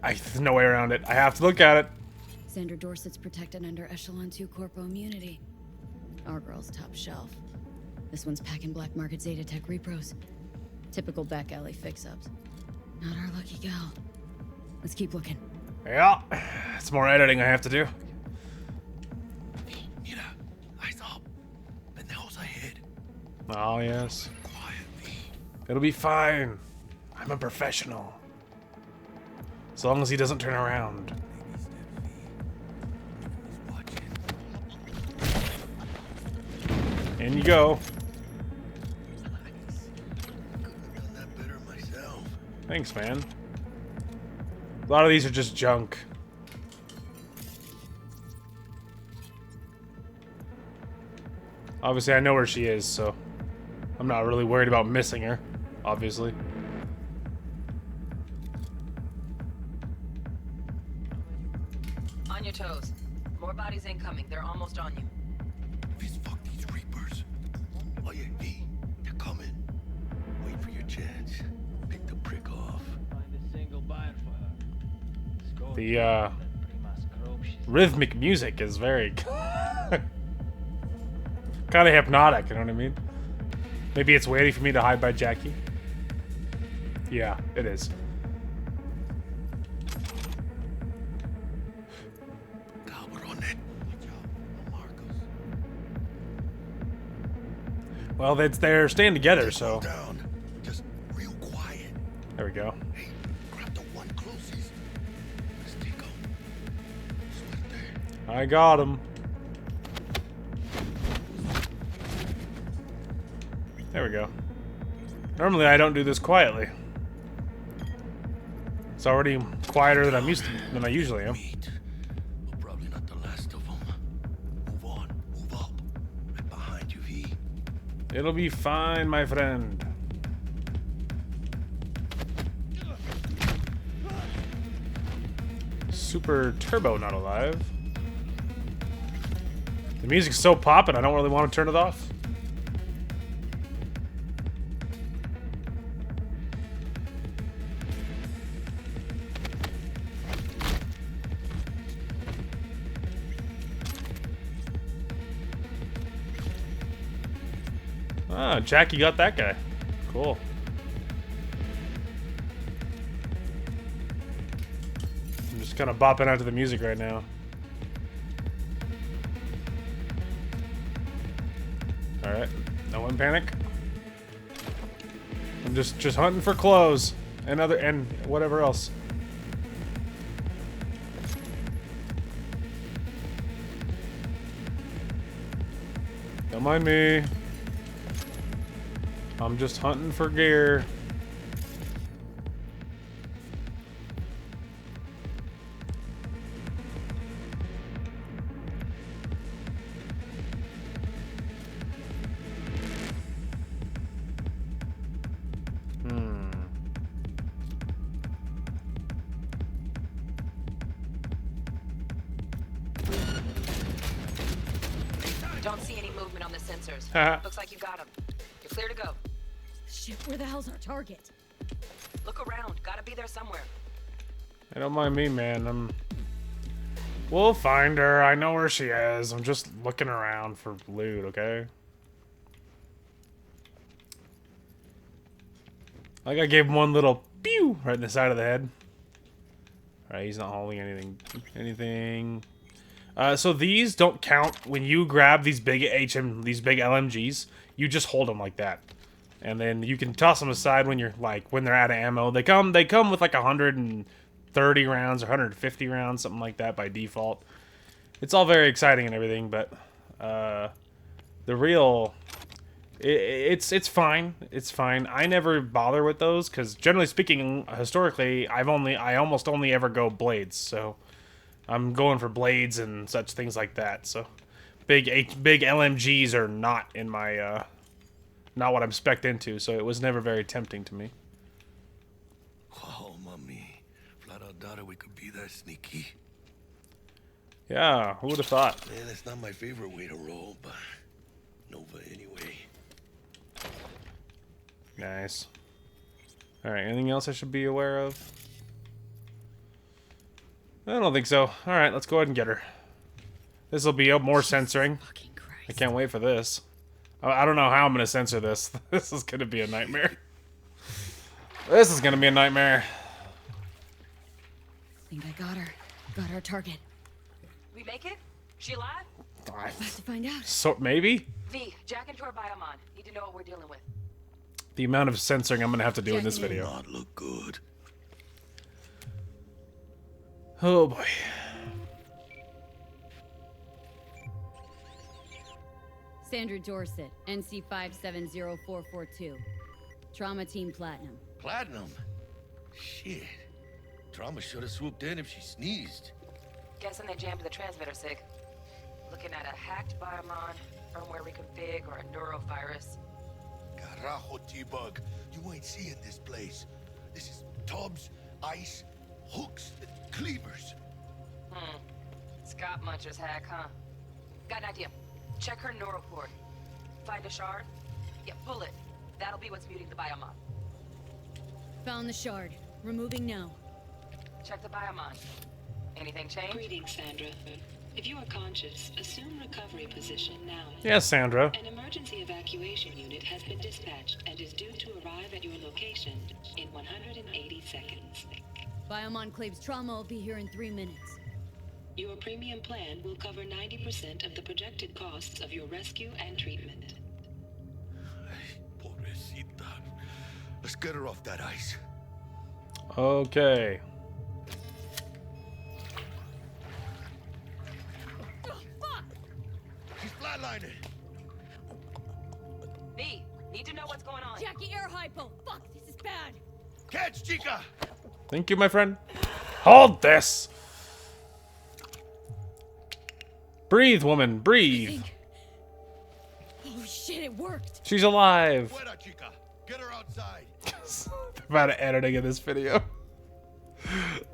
There's no way around it. I have to look at it. Xander Dorsett's protected under Echelon 2 Corpo immunity. Our girl's top shelf. This one's packing black market Zeta Tech repros. Typical back alley fix-ups. Not our lucky gal. Let's keep looking. Yeah. It's more editing I have to do. Mira, eyes up. Pendejos ahead. Oh, yes. Quiet, V. It'll be fine. I'm a professional. As long as he doesn't turn around. In you go. Thanks, man. A lot of these are just junk. Obviously, I know where she is, so I'm not really worried about missing her, obviously. On your toes. More bodies incoming. They're almost on you. Please fuck these Reapers. Oh yeah, V. They're coming. Wait for your chance. Pick the prick off. The rhythmic music is very kind of hypnotic, you know what I mean? Maybe it's waiting for me to hide by Jackie. Yeah, it is. Well, they're staying together, so. Just real quiet. There we go. Hey, grab the one closest. Let's take him. I got him. There we go. Normally I don't do this quietly. It's already quieter than I usually am. But probably not the last of them. Move on, move up. Right behind you, V. It'll be fine, my friend. Super Turbo not alive. The music's so poppin', I don't really want to turn it off. Ah, Jackie got that guy. Cool. I'm just kind of bopping out to the music right now. Alright, no one panic. I'm just hunting for clothes and whatever else. Don't mind me. I'm just hunting for gear. Don't see any movement on the sensors. Looks like you got them. You're clear to go. Shit, where the hell's our target? Look around. Gotta be there somewhere. Hey, don't mind me, man. We'll find her. I know where she is. I'm just looking around for loot, okay? Like I gave him one little pew right in the side of the head. Alright, he's not holding anything. So these don't count when you grab these big LMGs. You just hold them like that. And then you can toss them aside when they're out of ammo. They come with like 130 rounds or 150 rounds, something like that by default. It's all very exciting and everything, but the real it's fine. It's fine. I never bother with those because generally speaking, historically, I almost only ever go blades. So I'm going for blades and such things like that. So big LMGs are not in my not what I'm spec'd into, so it was never very tempting to me. Oh, mommy. Flat out doubted we could be that sneaky. Yeah, who would have thought? Man, that's not my favorite way to roll, but Nova anyway. Nice. Alright, anything else I should be aware of? I don't think so. Alright, let's go ahead and get her. This will be more censoring. I can't wait for this. I don't know how I'm going to censor this. This is going to be a nightmare. This is going to be a nightmare. I think I got her. Got our target. We make it? She alive? About to find out. So, maybe? V, jack into our biomon. Need to know what we're dealing with. The amount of censoring I'm going to have to do in this video. Not look good. Oh boy. Sandra Dorset, NC 570442. Trauma Team Platinum. Platinum? Shit. Trauma should have swooped in if she sneezed. Guessing they jammed the transmitter, Sig. Looking at a hacked biomon, firmware reconfig, or a neurovirus. Carajo, T-Bug. You ain't seeing this place. This is tubs, ice, hooks, and cleavers. Scott Muncher's hack, huh? Got an idea. Check her neuroport. Find a shard? Yeah, pull it. That'll be what's muting the biomon. Found the shard. Removing now. Check the biomon. Anything change? Greetings, Sandra. If you are conscious, assume recovery position now. Yes, Sandra. An emergency evacuation unit has been dispatched and is due to arrive at your location in 180 seconds. Biomon claims trauma will be here in 3 minutes. Your premium plan will cover 90% of the projected costs of your rescue and treatment. Pobrecita. Let's get her off that ice. Okay. She's flatlining. V, need to know what's going on. Jackie, air hypo. Fuck, this is bad. Catch, chica. Thank you, my friend. Hold this. Breathe, woman, breathe. Oh shit, it worked. She's alive. Fuera, chica. Get her outside. The amount of editing in this video.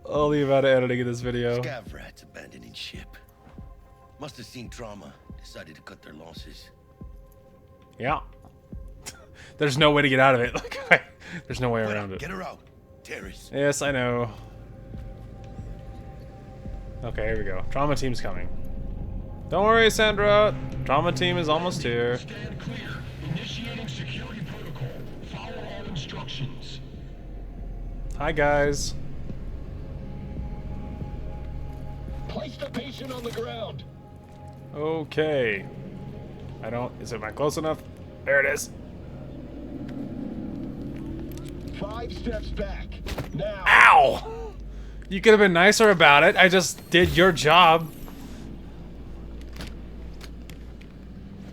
All the amount of editing in this video. Scav rats abandoning ship. Must have seen trauma. Decided to cut their losses. Yeah. There's no way to get out of it. Like, there's no way around it. Get her out. Terrace. Yes, I know. Okay, here we go. Trauma team's coming. Don't worry, Sandra. Trauma team is almost here. Stand clear. Initiating security protocol. Follow all instructions. Hi, guys. Place the patient on the ground. Okay. Am I close enough? There it is. 5 steps back. Now. Ow! You could have been nicer about it. I just did your job.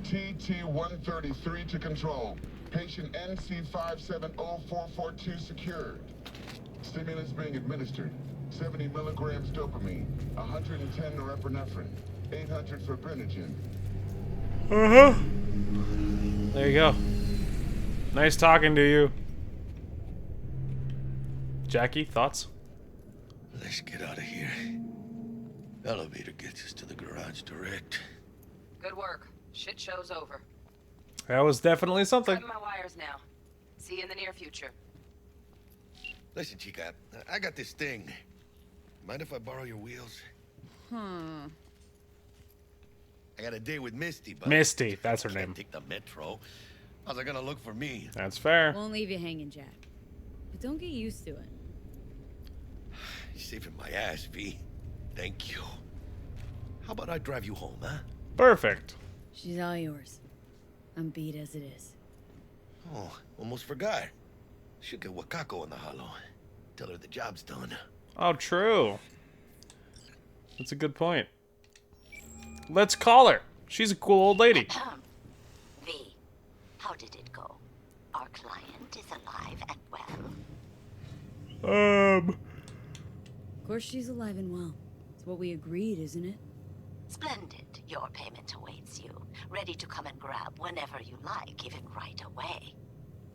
TT-133 to control. Patient NC570442 secured. Stimulants being administered. 70 milligrams dopamine, 110 norepinephrine, 800 fibrinogen. There you go. Nice talking to you. Jackie, thoughts? Let's get out of here. Elevator gets us to the garage direct. Good work. Shit show's over. That was definitely something. Cutting my wires now. See you in the near future. Listen, chica, I got this thing. Mind if I borrow your wheels? I got a date with Misty, but Misty, that's her can't name. take the metro. How's it gonna look for me? That's fair. Won't leave you hanging, Jack. But don't get used to it. You're saving my ass, V. Thank you. How about I drive you home, huh? Perfect. She's all yours. I'm beat as it is. Oh, almost forgot. Should get Wakako in the hollow. Tell her the job's done. Oh, true. That's a good point. Let's call her. She's a cool old lady. V, how did it go? Our client is alive and well. Of course she's alive and well. It's what we agreed, isn't it? Splendid. Your payment awaits you. Ready to come and grab whenever you like, even right away.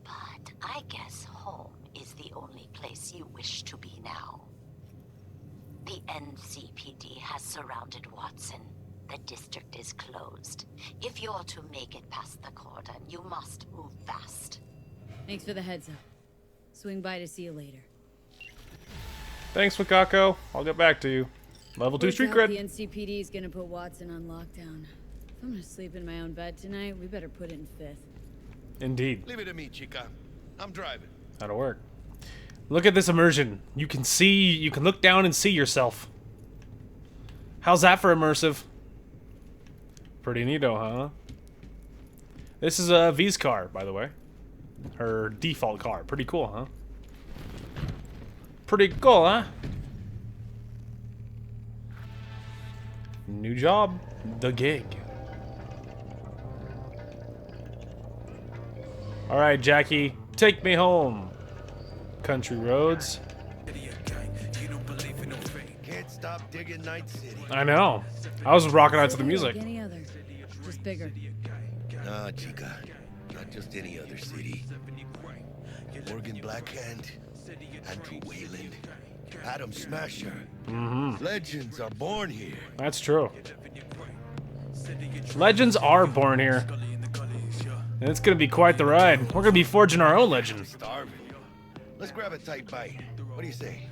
But I guess home is the only place you wish to be now. The NCPD has surrounded Watson. The district is closed. If you're to make it past the cordon, you must move fast. Thanks for the heads up. Swing by to see you later. Thanks, Wakako. I'll get back to you. Level 2 street The cred. NCPD is gonna put Watson on lockdown. If I'm gonna sleep in my own bed tonight, we better put it in 5th. Indeed. Leave it to me, Chica. I'm driving. That'll work. Look at this immersion. You can see, you can look down and see yourself. How's that for immersive? Pretty neato, huh? This is V's car, by the way. Her default car. Pretty cool, huh? Pretty cool, huh? New job. The gig. Alright, Jackie. Take me home. Country roads. Can't stop digging Night City. I know. I was rocking out to the music. Like any other, just bigger. Nah, Chica. Not just any other city. Morgan Blackhand, Andrew Wayland, Adam Smasher. Legends are born here. That's true. Legends are born here. And it's gonna be quite the ride. We're gonna be forging our own legend. Starving. Let's grab a tight bite. What do you say?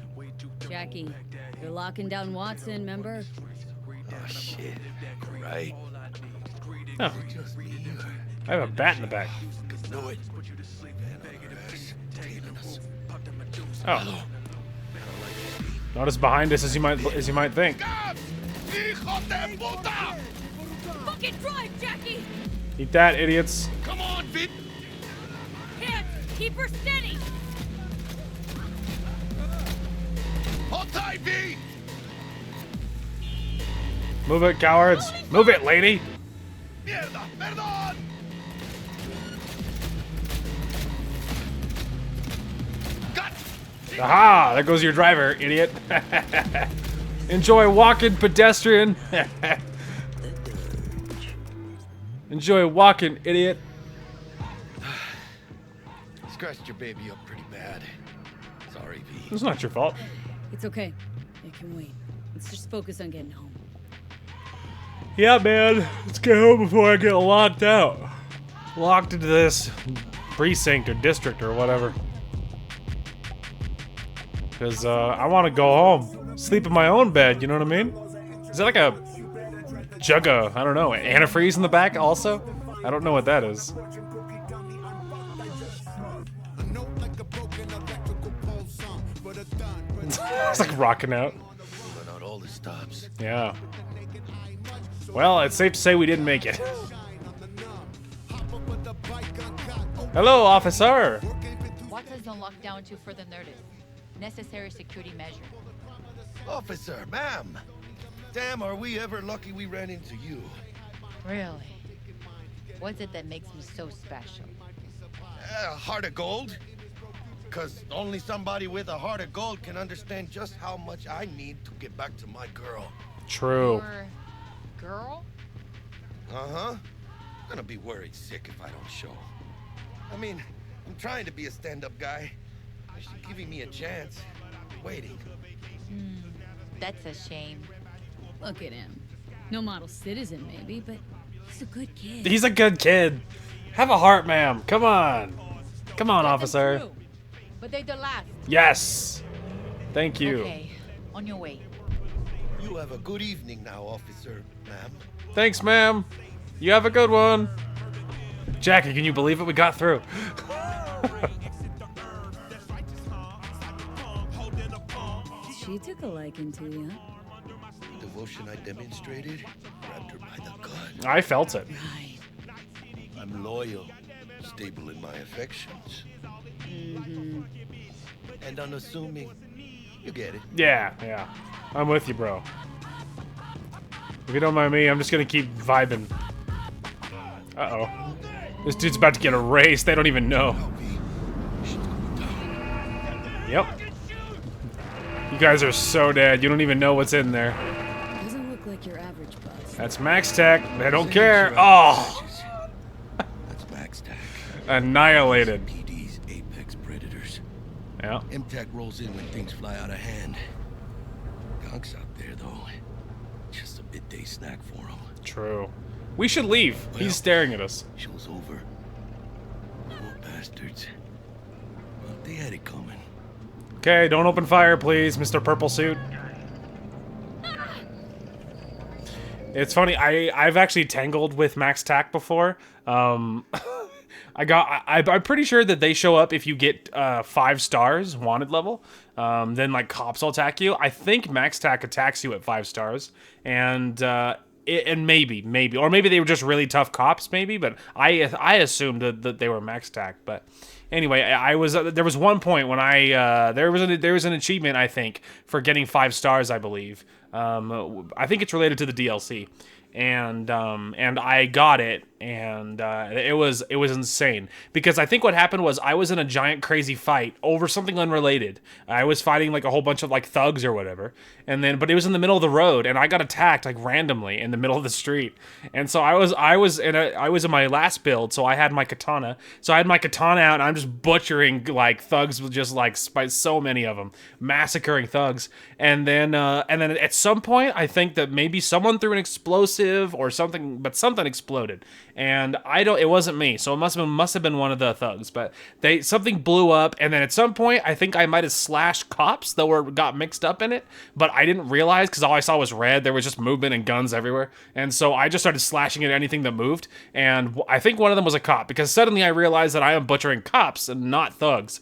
Jackie, you're locking down Watson, remember? Oh, shit. Right. Oh. I have a bat in the back. Know it. Oh. Not as behind us as you might think. Fucking drive, Jackie! Eat that, idiots. Come on, Vin. Hands, keep her steady! Hold tight, V. Move it, cowards. Move it, lady. Mierda, perdón. Aha! There goes your driver, idiot. Enjoy walking, pedestrian. Enjoy walking, idiot. Scratched your baby up pretty bad. Sorry, V. It's not your fault. It's okay. It can wait. Let's just focus on getting home. Yeah, man. Let's get home before I get locked out. Locked into this precinct or district or whatever. Because I want to go home. Sleep in my own bed, you know what I mean? Is that like a jug of, I don't know, antifreeze in the back also? I don't know what that is. It's like rocking out. Pulling out all the stops. Yeah. Well, it's safe to say we didn't make it. Hello, officer! Watson's on lockdown until further notice. Necessary security measure. Officer, ma'am. Damn, are we ever lucky we ran into you. Really? What's it that makes me so special? Heart of gold? Because only somebody with a heart of gold can understand just how much I need to get back to my girl. True. Your girl? Uh-huh. I'm gonna be worried sick if I don't show. I mean, I'm trying to be a stand-up guy. She's giving me a chance. Waiting. That's a shame. Look at him. No model citizen, maybe, but he's a good kid. He's a good kid. Have a heart, ma'am. Come on. Come on, officer. True. But they're the last. Yes. Thank you. Okay, on your way. You have a good evening now, officer, ma'am. Thanks, ma'am. You have a good one. Jackie, can you believe it? We got through. She took a liking to you. Devotion I demonstrated grabbed her by the gut. I felt it. Right. I'm loyal, stable in my affections. And unassuming. You get it. Yeah. I'm with you, bro. If you don't mind me, I'm just gonna keep vibing. Uh-oh. This dude's about to get erased. They don't even know. Yep. You guys are so dead. You don't even know what's in there. Doesn't look like your average bus. That's Max Tech. They don't care. Oh! That's Max Tech. Annihilated. PD's apex predators. Yeah. MTech rolls in when things fly out of hand. Gonks out there, though. Just a midday snack for him. True. We should leave. Well, He's staring at us. Show's over. Poor bastards. They had it coming. Okay, don't open fire, please, Mr. Purple Suit. It's funny, I've actually tangled with Max Tack before. I'm pretty sure that they show up if you get 5 stars, wanted level. Then like cops will attack you. I think Max Tack attacks you at 5 stars, and maybe, or maybe they were just really tough cops, maybe. But I assumed that they were Max Tack. But anyway, there was one point when there was an achievement, I think, for getting 5 stars, I believe. I think it's related to the DLC. And I got it, and it was insane, because I think what happened was I was in a giant crazy fight over something unrelated. I was fighting like a whole bunch of like thugs or whatever, but it was in the middle of the road, and I got attacked like randomly in the middle of the street. And so I was in my last build, so I had my katana. So I had my katana out, and I'm just butchering like thugs, with just like so many of them, massacring thugs. And then at some point, I think that maybe someone threw an explosive or something, but something exploded, and it wasn't me, so it must have been one of the thugs, but something blew up. And then at some point, I think I might have slashed cops that got mixed up in it, but I didn't realize, because all I saw was red. There was just movement and guns everywhere, and so I just started slashing at anything that moved, and I think one of them was a cop, because suddenly I realized that I am butchering cops and not thugs.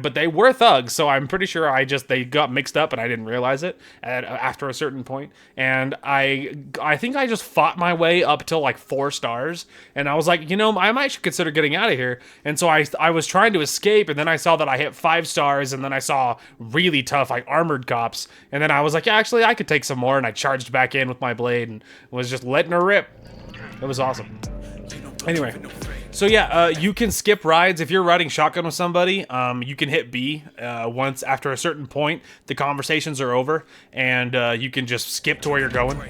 But they were thugs, so I'm pretty sure they got mixed up and I didn't realize it after a certain point. And I think I just fought my way up till like 4 stars, and I was like, I might should consider getting out of here. And so I was trying to escape, and then I saw that I hit 5 stars, and then I saw really tough like armored cops, and then I was like, yeah, actually I could take some more, and I charged back in with my blade and was just letting her rip. It was awesome. Anyway, so yeah, you can skip rides if you're riding shotgun with somebody. You can hit B once after a certain point. The conversations are over, and you can just skip to where you're going.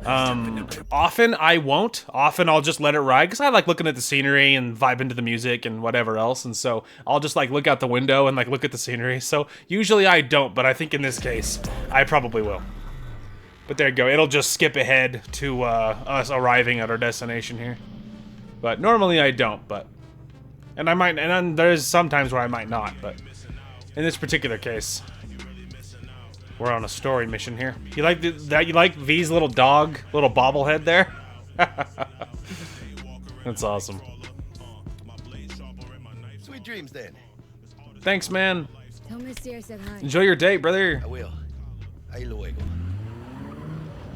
Often I won't. Often I'll just let it ride, because I like looking at the scenery and vibing to the music and whatever else. And so I'll just like look out the window and like look at the scenery. So usually I don't, but I think in this case I probably will. But there you go. It'll just skip ahead to us arriving at our destination here. But normally I don't, and I might, and then there's sometimes where I might not, but in this particular case, we're on a story mission here. You like that? You like V's little dog, little bobblehead there? That's awesome. Sweet dreams, then. Thanks, man. Tell Misty I said hi. Enjoy your date, brother. I will. Ahí luego.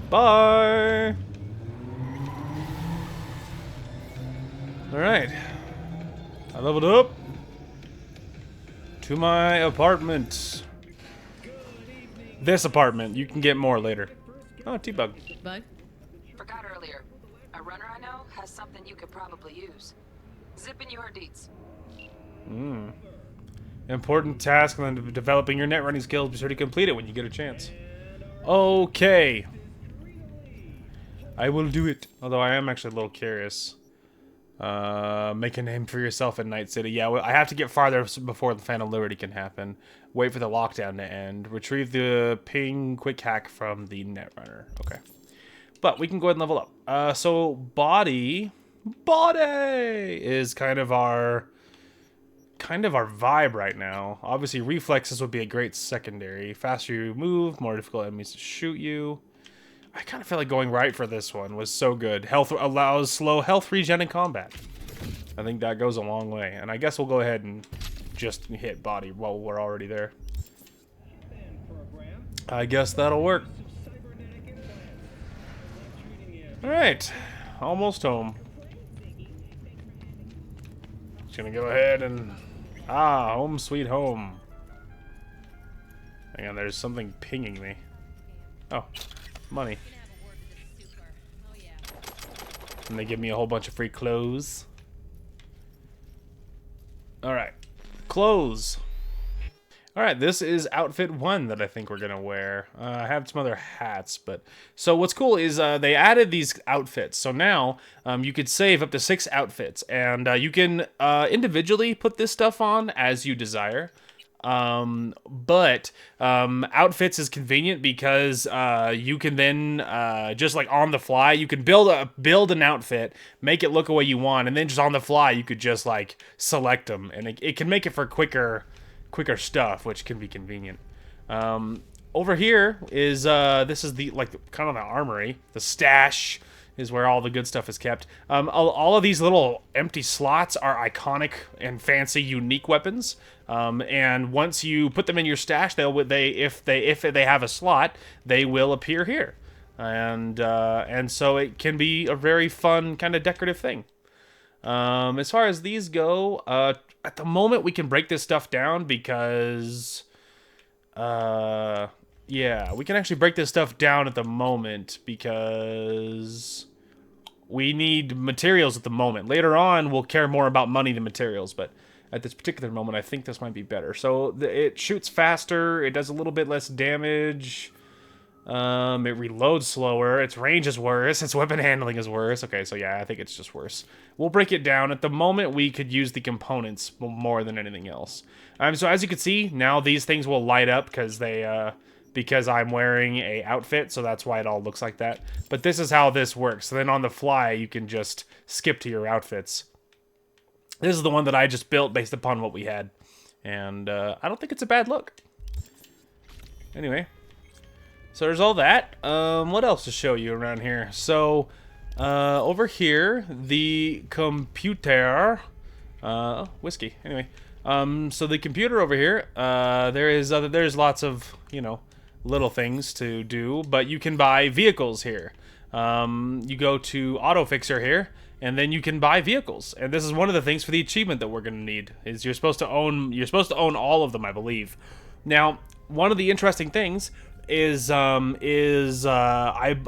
Bye. Alright, I leveled up to my apartment. This apartment, you can get more later. Oh, T-Bug. Bug? Forgot earlier. A runner I know has something you could probably use. Zip in your deets. Important task, and then developing your net running skills. Be sure to complete it when you get a chance. Okay. I will do it. Although I am actually a little curious. Make a name for yourself in Night City. Yeah, well, I have to get farther before the Phantom Liberty can happen. Wait for the lockdown to end. Retrieve the ping quick hack from the Netrunner. Okay. But we can go ahead and level up. So body is kind of our vibe right now. Obviously reflexes would be a great secondary. Faster you move, more difficult enemies to shoot you. I kind of feel like going right for this one was so good. Health allows slow health regen in combat. I think that goes a long way. And I guess we'll go ahead and just hit body while we're already there. I guess that'll work. Alright. Almost home. Just gonna go ahead and... home sweet home. Hang on, there's something pinging me. Oh. Money. And they give me a whole bunch of free clothes. Alright. Clothes. Alright, this is outfit 1 that I think we're gonna wear. I have some other hats, but... So what's cool is they added these outfits. So now, you could save up to 6 outfits. And you can individually put this stuff on as you desire. But outfits is convenient because you can then just like on the fly you can build an outfit, make it look the way you want, and then just on the fly you could just like select them, and it can make it for quicker quicker stuff, which can be convenient. Over here is this is the kind of the armory, the stash is where all the good stuff is kept. All of these little empty slots are iconic and fancy, unique weapons. And once you put them in your stash, if they have a slot, they will appear here. And so it can be a very fun kind of decorative thing. As far as these go, at the moment we can break this stuff down because, yeah, we can actually break this stuff down at the moment because we need materials at the moment. Later on, we'll care more about money than materials, but at this particular moment, I think this might be better. So it shoots faster, it does a little bit less damage, it reloads slower, its range is worse, its weapon handling is worse. Okay, so yeah, I think it's just worse. We'll break it down. At the moment, we could use the components more than anything else. So as you can see, now these things will light up because they, because I'm wearing a outfit, so that's why it all looks like that. But this is how this works. So then on the fly, you can just skip to your outfits. This is the one that I just built based upon what we had. And I don't think it's a bad look. Anyway. So there's all that. What else to show you around here? So, over here, the computer... whiskey. Anyway. So the computer over here, there's lots of, you know, little things to do, but you can buy vehicles here. You go to Auto Fixer here, and then you can buy vehicles. And this is one of the things for the achievement that we're going to need, is you're supposed to own all of them, I believe. Now, one of the interesting things is a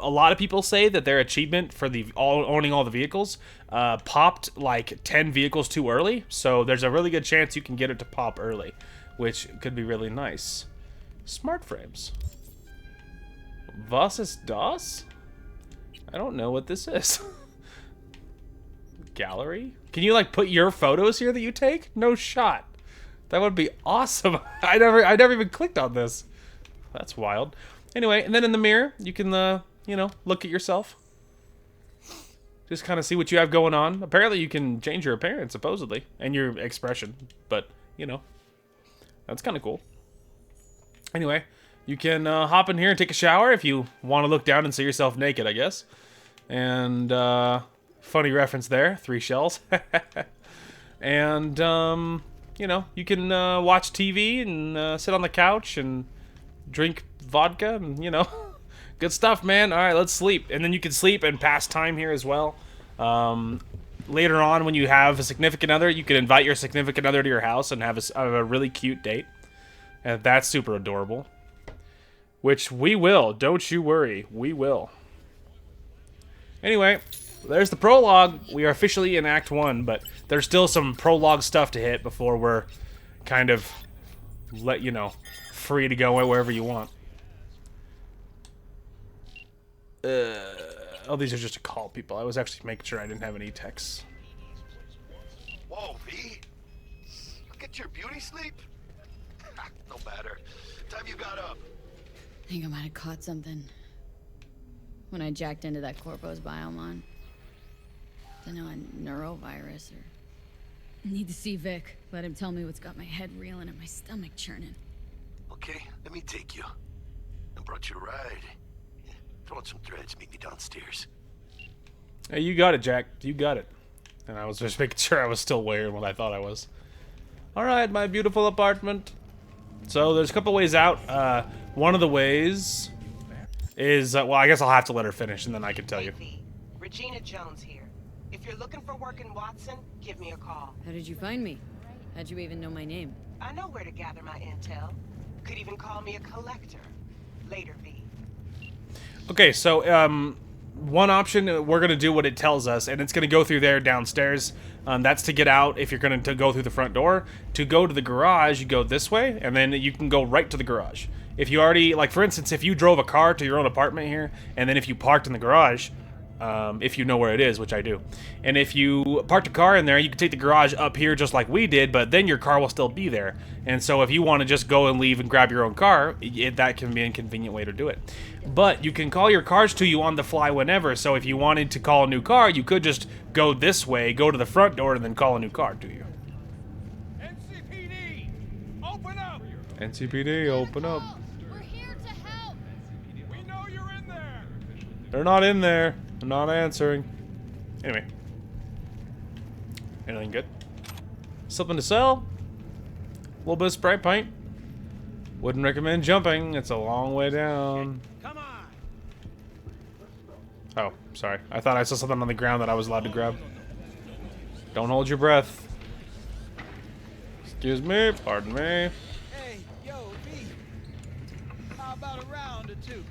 lot of people say that their achievement for owning all the vehicles popped like 10 vehicles too early, so there's a really good chance you can get it to pop early, which could be really nice. Smart frames. Was ist das? I don't know what this is. Gallery? Can you like put your photos here that you take? No shot. That would be awesome. I never even clicked on this. That's wild. Anyway, and then in the mirror, you can, you know, look at yourself. Just kind of see what you have going on. Apparently, you can change your appearance, supposedly, and your expression. But, you know, that's kind of cool. Anyway, you can hop in here and take a shower if you want to look down and see yourself naked, I guess. And, funny reference there. 3 shells. And, you know, you can watch TV and sit on the couch and drink vodka and, you know, good stuff, man. All right, let's sleep. And then you can sleep and pass time here as well. Later on, when you have a significant other, you can invite your significant other to your house and have a really cute date. And that's super adorable. Which we will. Don't you worry. We will. Anyway, there's the prologue. We are officially in Act 1, but there's still some prologue stuff to hit before we're kind of, you know, free to go wherever you want. Oh, these are just to call people. I was actually making sure I didn't have any texts. Whoa, V. Look at your beauty sleep. No matter. Time you got up. I think I might have caught something when I jacked into that Corpo's biomon. Don't know, a neurovirus or... Need to see Vic. Let him tell me what's got my head reeling and my stomach churning. Okay, let me take you. I brought you a ride. Throw on some threads, meet me downstairs. Hey, you got it, Jack. You got it. And I was just making sure I was still wearing what I thought I was. Alright, my beautiful apartment. So, there's a couple ways out. One of the ways is... well, I guess I'll have to let her finish, and then I can tell you. Regina Jones here. If you're looking for work in Watson, give me a call. How did you find me? How'd you even know my name? I know where to gather my intel. Could even call me a collector. Later, V. Okay, so, one option, we're going to do what it tells us, and it's going to go through there downstairs. That's to get out if you're going to go through the front door. To go to the garage, you go this way, and then you can go right to the garage. If you already, like, for instance, if you drove a car to your own apartment here, and then if you parked in the garage... if you know where it is, which I do. And if you parked a car in there, you can take the garage up here just like we did, but then your car will still be there. And so if you want to just go and leave and grab your own car, that can be an inconvenient way to do it. But you can call your cars to you on the fly whenever, so if you wanted to call a new car, you could just go this way, go to the front door, and then call a new car to you. NCPD! Open NCPD, open up. We're here to help. We know you're in there. They're not in there. They're not answering. Anyway. Anything good? Something to sell? A little bit of Sprite paint. Wouldn't recommend jumping. It's a long way down. Come on. Oh, sorry. I thought I saw something on the ground that I was allowed to grab. Don't hold your breath. Excuse me. Pardon me. Hey, yo, V. How about a round or two?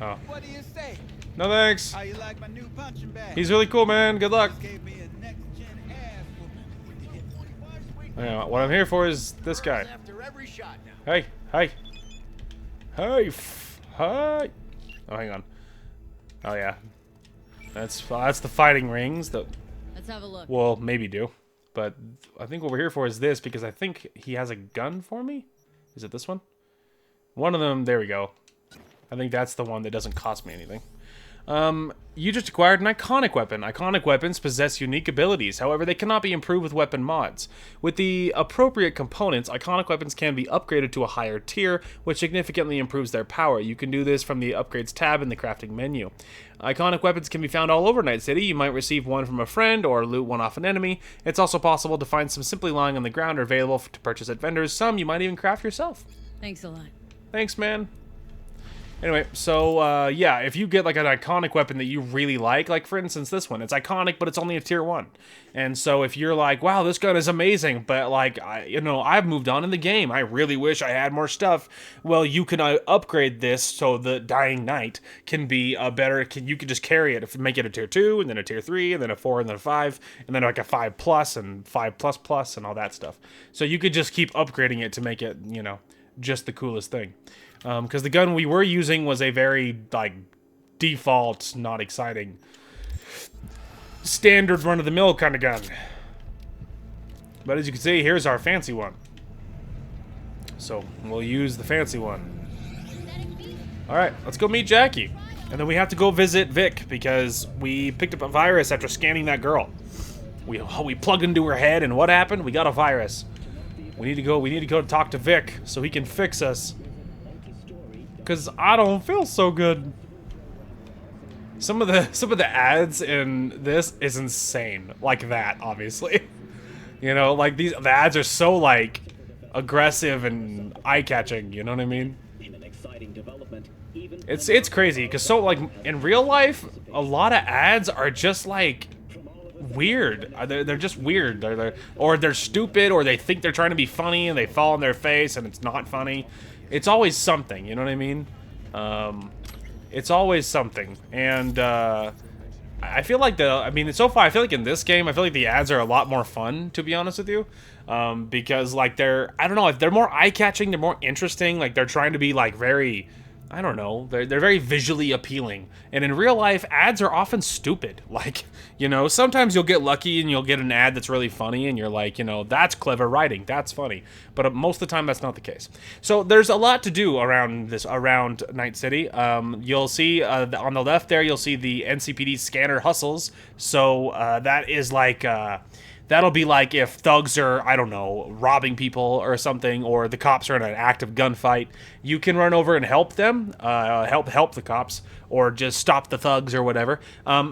Oh. What do you say? No thanks. How you like my new punching bag? He's really cool, man. Good luck. Gave me a next-gen ass whooping. Yeah, what I'm here for is this guy. After every shot now. Hey, hey. Hey, hi. Oh, hang on. Oh, yeah. That's the fighting rings that Let's have a look. we'll maybe do. But I think what we're here for is this, because I think he has a gun for me? Is it this one? One of them, there we go. I think that's the one that doesn't cost me anything. You just acquired an iconic weapon. Iconic weapons possess unique abilities, however they cannot be improved with weapon mods. With the appropriate components, iconic weapons can be upgraded to a higher tier, which significantly improves their power. You can do this from the Upgrades tab in the crafting menu. Iconic weapons can be found all over Night City. You might receive one from a friend or loot one off an enemy. It's also possible to find some simply lying on the ground or available to purchase at vendors. Some you might even craft yourself. Thanks a lot. Thanks, man. Anyway, so, yeah, if you get, like, an iconic weapon that you really like for instance, this one, it's iconic, but it's only a tier 1. And so if you're like, wow, this gun is amazing, but, like, I've moved on in the game. I really wish I had more stuff. Well, you can upgrade this so the Dying Knight can be a better, you can just carry it, make it a tier 2, and then a tier 3, and then a 4, and then a 5, and then, like, a 5 plus, and 5 plus plus, and all that stuff. So you could just keep upgrading it to make it, you know, just the coolest thing. Because the gun we were using was a very, like, default, not exciting, standard run-of-the-mill kind of gun. But as you can see, here's our fancy one. So, we'll use the fancy one. Alright, let's go meet Jackie. And then we have to go visit Vic, because we picked up a virus after scanning that girl. We plugged into her head, and what happened? We got a virus. We need to go talk to Vic, so he can fix us. Because I don't feel so good. Some of the ads in this is insane. Like that, obviously. You know, like the ads are so, like, aggressive and eye-catching, you know what I mean? It's crazy, because so, like, in real life, a lot of ads are just, like, weird. They're just weird. Or they're stupid, or they think they're trying to be funny, and they fall on their face, and it's not funny. It's always something, you know what I mean? It's always something, and I feel like so far I feel like in this game I feel like the ads are a lot more fun, to be honest with you, because like I don't know, if they're more eye-catching, they're more interesting, like they're trying to be like very, I don't know, they're very visually appealing. And in real life, ads are often stupid. Like, you know, sometimes you'll get lucky and you'll get an ad that's really funny and you're like, you know, that's clever writing, that's funny. But most of the time, that's not the case. So there's a lot to do around Night City. You'll see on the left there, you'll see the NCPD scanner hustles. So that is like... that'll be like if thugs are, I don't know, robbing people or something, or the cops are in an active gunfight. You can run over and help them, help the cops, or just stop the thugs or whatever.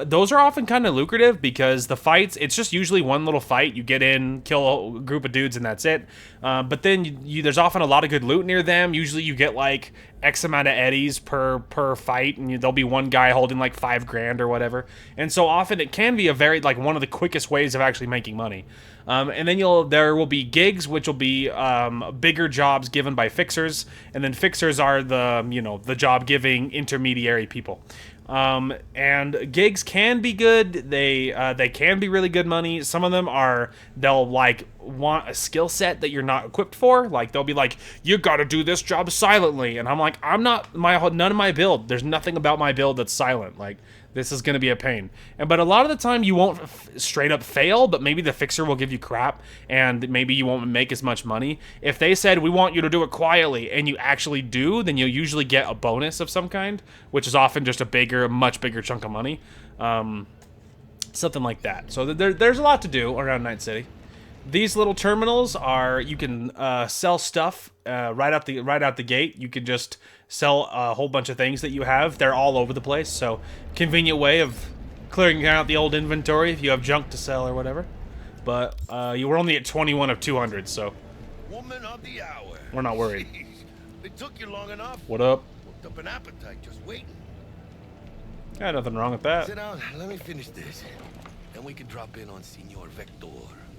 Those are often kind of lucrative because the fights, it's just usually one little fight. You get in, kill a group of dudes, and that's it. But then there's often a lot of good loot near them. Usually you get like X amount of eddies per fight, and there'll be one guy holding like $5 grand or whatever. And so often it can be a very, like, one of the quickest ways of actually making money. And then there will be gigs, which will be bigger jobs given by fixers, and then fixers are the job giving intermediary people. And gigs can be good. They can be really good money. Some of them they'll like want a skill set that you're not equipped for. Like they'll be like, you gotta do this job silently. And I'm like, none of my build. There's nothing about my build that's silent. Like, this is going to be a pain. But a lot of the time you won't straight up fail, but maybe the fixer will give you crap and maybe you won't make as much money. If they said, we want you to do it quietly, and you actually do, then you'll usually get a bonus of some kind, which is often just a much bigger chunk of money. Something like that. So there's a lot to do around Night City. These little terminals are, you can sell stuff right out the gate. You can just sell a whole bunch of things that you have. They're all over the place, so convenient way of clearing out the old inventory if you have junk to sell or whatever. But you were only at 21 of 200, so Woman of the hour. we're not worried. Jeez, it took you long enough. What up? Worked up an appetite just waiting. Yeah, nothing wrong with that. Sit down. Let me finish this. Then we can drop in on Senor Vector.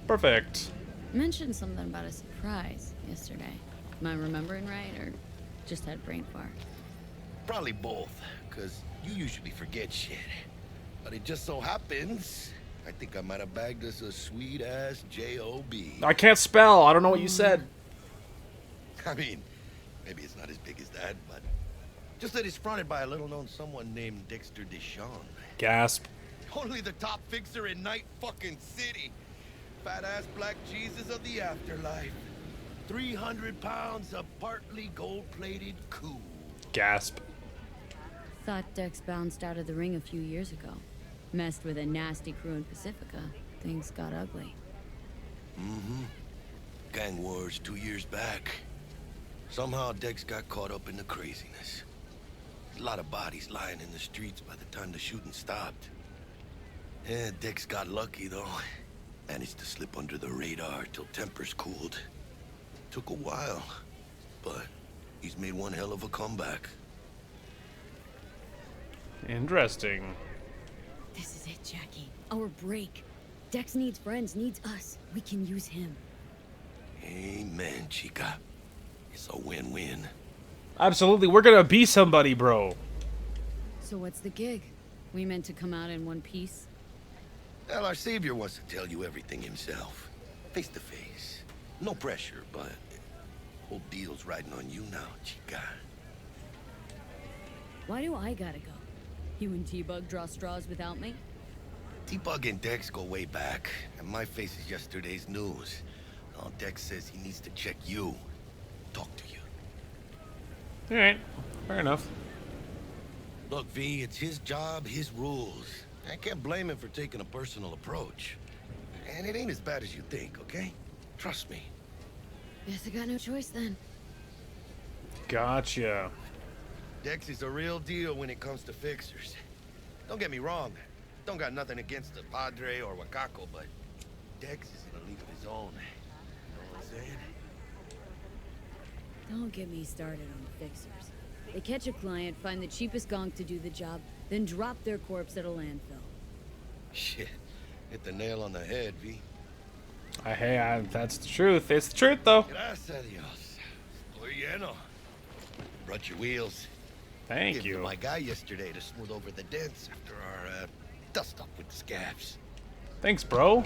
Perfect. Mentioned something about a surprise yesterday. Am I remembering right, or just had brain fart? Probably both, because you usually forget shit. But it just so happens, I think I might have bagged us a sweet-ass J.O.B. I can't spell. I don't know what you said. I mean, maybe it's not as big as that, but just that it's fronted by a little-known someone named Dexter DeShawn. Gasp. Only the top fixer in Night fucking City. Fat-ass black Jesus of the afterlife. 300 pounds of partly gold-plated cool. Gasp. Thought Dex bounced out of the ring a few years ago. Messed with a nasty crew in Pacifica. Things got ugly. Mm-hmm. Gang wars 2 years back. Somehow Dex got caught up in the craziness. A lot of bodies lying in the streets by the time the shooting stopped. Yeah, Dex got lucky though. Managed to slip under the radar till tempers cooled. Took a while, but he's made one hell of a comeback. Interesting. This is it, Jackie. Our break. Dex needs friends, needs us. We can use him. Amen, chica. It's a win-win. Absolutely. We're gonna be somebody, bro. So what's the gig? We meant to come out in one piece? Well, our savior wants to tell you everything himself. Face to face. No pressure, but whole deal's riding on you now, chica. Why do I gotta go? You and T-Bug draw straws without me? T-Bug and Dex go way back, and my face is yesterday's news. Now Dex says he needs to check you. Talk to you. Alright. Fair enough. Look, V, it's his job, his rules. I can't blame him for taking a personal approach. And it ain't as bad as you think, okay? Trust me. Guess I got no choice then. Gotcha. Dex is a real deal when it comes to fixers. Don't get me wrong. Don't got nothing against the Padre or Wakako, but Dex is in a league of his own. You know what I'm saying? Don't get me started on fixers. They catch a client, find the cheapest gonk to do the job, then drop their corpse at a landfill. Shit. Hit the nail on the head, V. Hey, that's the truth. It's the truth, though. Gracias a Dios. Estoy lleno. Brought your wheels. Thank Gave you. to my guy yesterday to smooth over the dents after our dust up with the scabs. Thanks, bro.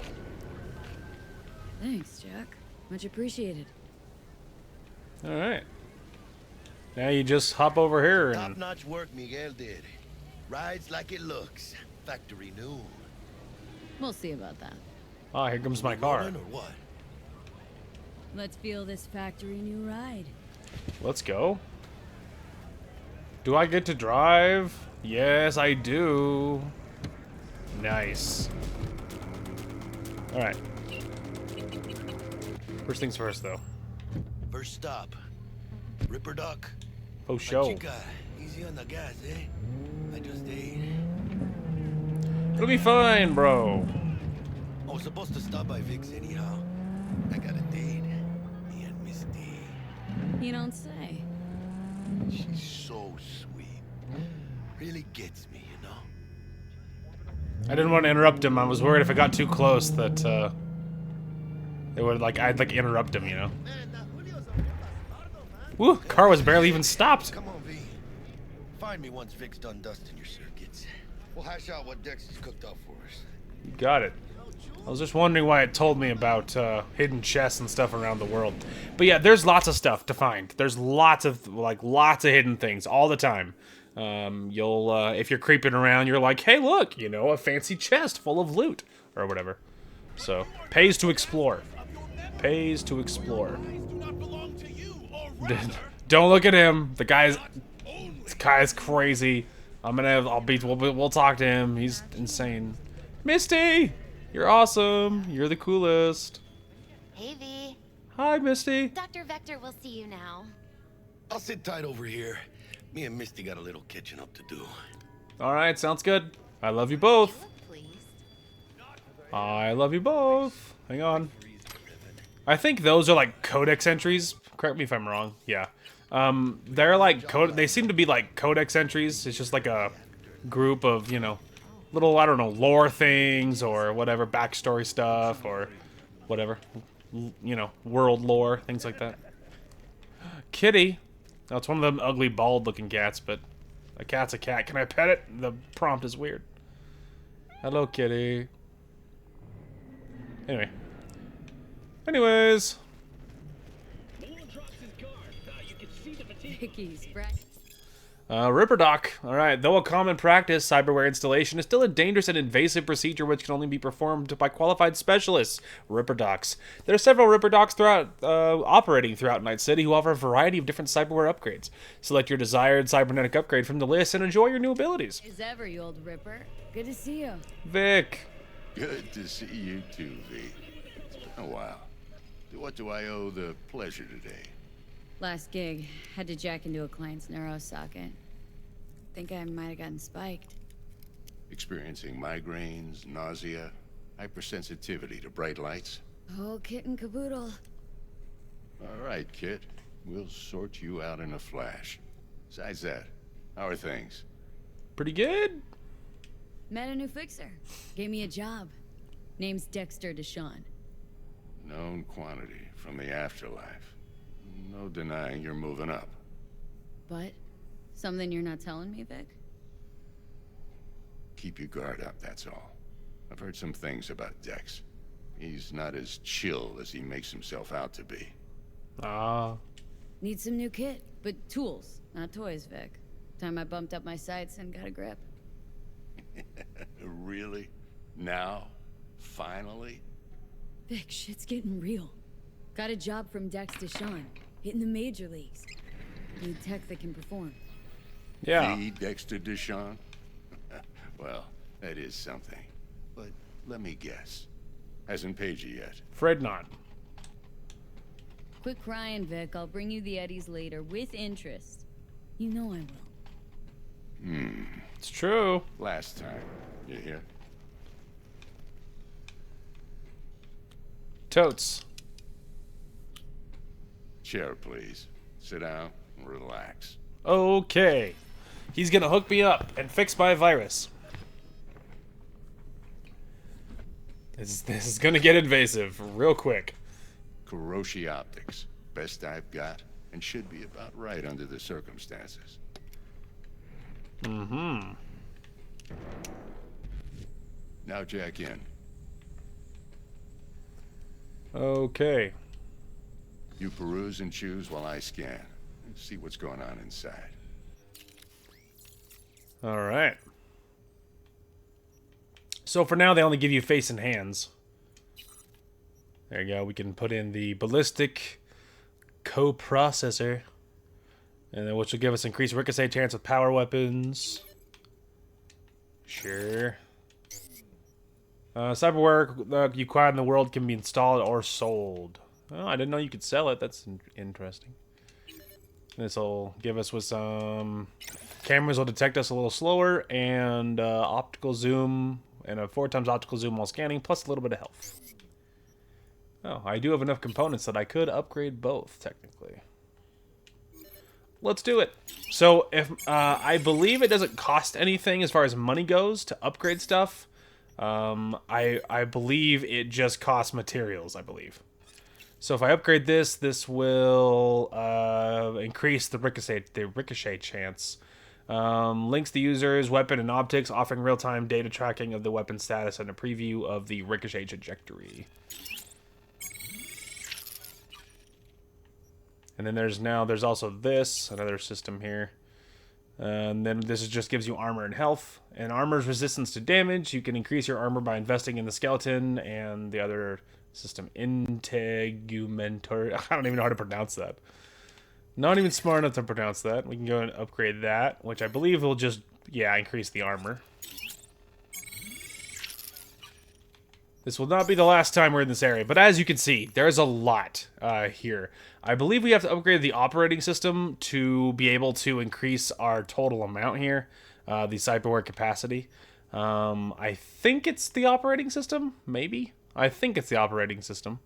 Thanks, Jack. Much appreciated. Alright. Now you just hop over here and... Top-notch work Miguel did. Rides like it looks. Factory new. We'll see about that. Oh, here comes my car. Or what? Let's feel this factory new ride. Let's go. Do I get to drive? Yes, I do. Nice. Alright. First things first, though. First stop. Ripper Duck. Oh, show. Chica, easy on the gas, eh? I just ate. It'll be fine, bro. I was supposed to stop by Vic's anyhow. I got a date. Me and Misty. You don't say. She's so sweet. Really gets me, you know? I didn't want to interrupt him. I was worried if I got too close that, it would, I'd, interrupt him, you know? Woo, car was barely even stopped. Come on, V. Find me once Vic's done dusting your circuits. We'll hash out what Dex has cooked up for us. You got it. I was just wondering why it told me about hidden chests and stuff around the world. But yeah, there's lots of stuff to find. There's lots of hidden things all the time. You'll if you're creeping around, you're like, hey, look, you know, a fancy chest full of loot or whatever. So pays to explore. Pays to explore. Don't look at him. This guy's crazy. We'll talk to him. He's insane. Misty, you're awesome. You're the coolest. Hey, V. Hi, Misty. Dr. Vector will see you now. I'll sit tight over here. Me and Misty got a little catching up to do. All right, sounds good. I love you both. I love you both. Hang on. I think those are like codex entries. Correct me if I'm wrong. Yeah. They're like they seem to be like codex entries. It's just like a group of, you know, little, I don't know, lore things or whatever, backstory stuff or whatever. You know, world lore, things like that. Kitty. Oh, it's one of them ugly, bald-looking cats, but a cat's a cat. Can I pet it? The prompt is weird. Hello, kitty. Anyway. Anyways. Vicky's Ripper Doc. Alright, though a common practice, cyberware installation is still a dangerous and invasive procedure which can only be performed by qualified specialists. Ripper Docs. There are several Ripper Docs operating throughout Night City who offer a variety of different cyberware upgrades. Select your desired cybernetic upgrade from the list and enjoy your new abilities. As ever, you old Ripper. Good to see you. Vic. Good to see you too, V. It's been a while. What do I owe the pleasure today? Last gig, had to jack into a client's neuro socket. Think I might have gotten spiked. Experiencing migraines, nausea, hypersensitivity to bright lights? Oh, kit and caboodle. All right, Kit. We'll sort you out in a flash. Besides that, how are things? Pretty good. Met a new fixer. Gave me a job. Name's Dexter DeShawn. Known quantity from the afterlife. No denying you're moving up. But? Something you're not telling me, Vic? Keep your guard up, that's all. I've heard some things about Dex. He's not as chill as he makes himself out to be. Ah. Need some new kit, but tools, not toys, Vic. Time I bumped up my sights and got a grip. Really? Now? Finally? Vic, shit's getting real. Got a job from Dex DeShawn, hitting the major leagues. Need tech that can perform. Yeah. The Dexter DeShawn? Well, that is something. But let me guess. Hasn't paid you yet. Afraid not. Quit crying, Vic. I'll bring you the Eddies later, with interest. You know I will. It's true. Last time. You hear? Totes. Chair, please. Sit down and relax. Okay. He's gonna hook me up and fix my virus. This is gonna get invasive real quick. Kuroshi Optics. Best I've got, and should be about right under the circumstances. Mm-hmm. Now jack in. Okay. You peruse and choose while I scan. See what's going on inside. Alright. So for now, they only give you face and hands. There you go. We can put in the ballistic coprocessor. And then which will give us increased ricochet chance with power weapons. Sure. Cyberware you acquire in the world can be installed or sold. Oh, I didn't know you could sell it. That's interesting. This will give us with some... Cameras will detect us a little slower, and optical zoom, and a 4x optical zoom while scanning, plus a little bit of health. Oh, I do have enough components that I could upgrade both, technically. Let's do it. So, if I believe it doesn't cost anything as far as money goes to upgrade stuff. I believe it just costs materials, I believe. So if I upgrade this, this will increase the ricochet chance. Links the user's weapon and optics, offering real-time data tracking of the weapon status and a preview of the ricochet trajectory. And then there's also this, another system here. And then this just gives you armor and health. And armor's resistance to damage. You can increase your armor by investing in the skeleton and the other system. Integumentor. I don't even know how to pronounce that. Not even smart enough to pronounce that. We can go and upgrade that, which I believe will just, yeah, increase the armor. This will not be the last time we're in this area, but as you can see, there's a lot here. I believe we have to upgrade the operating system to be able to increase our total amount here, the cyberware capacity. I think it's the operating system, maybe? I think it's the operating system.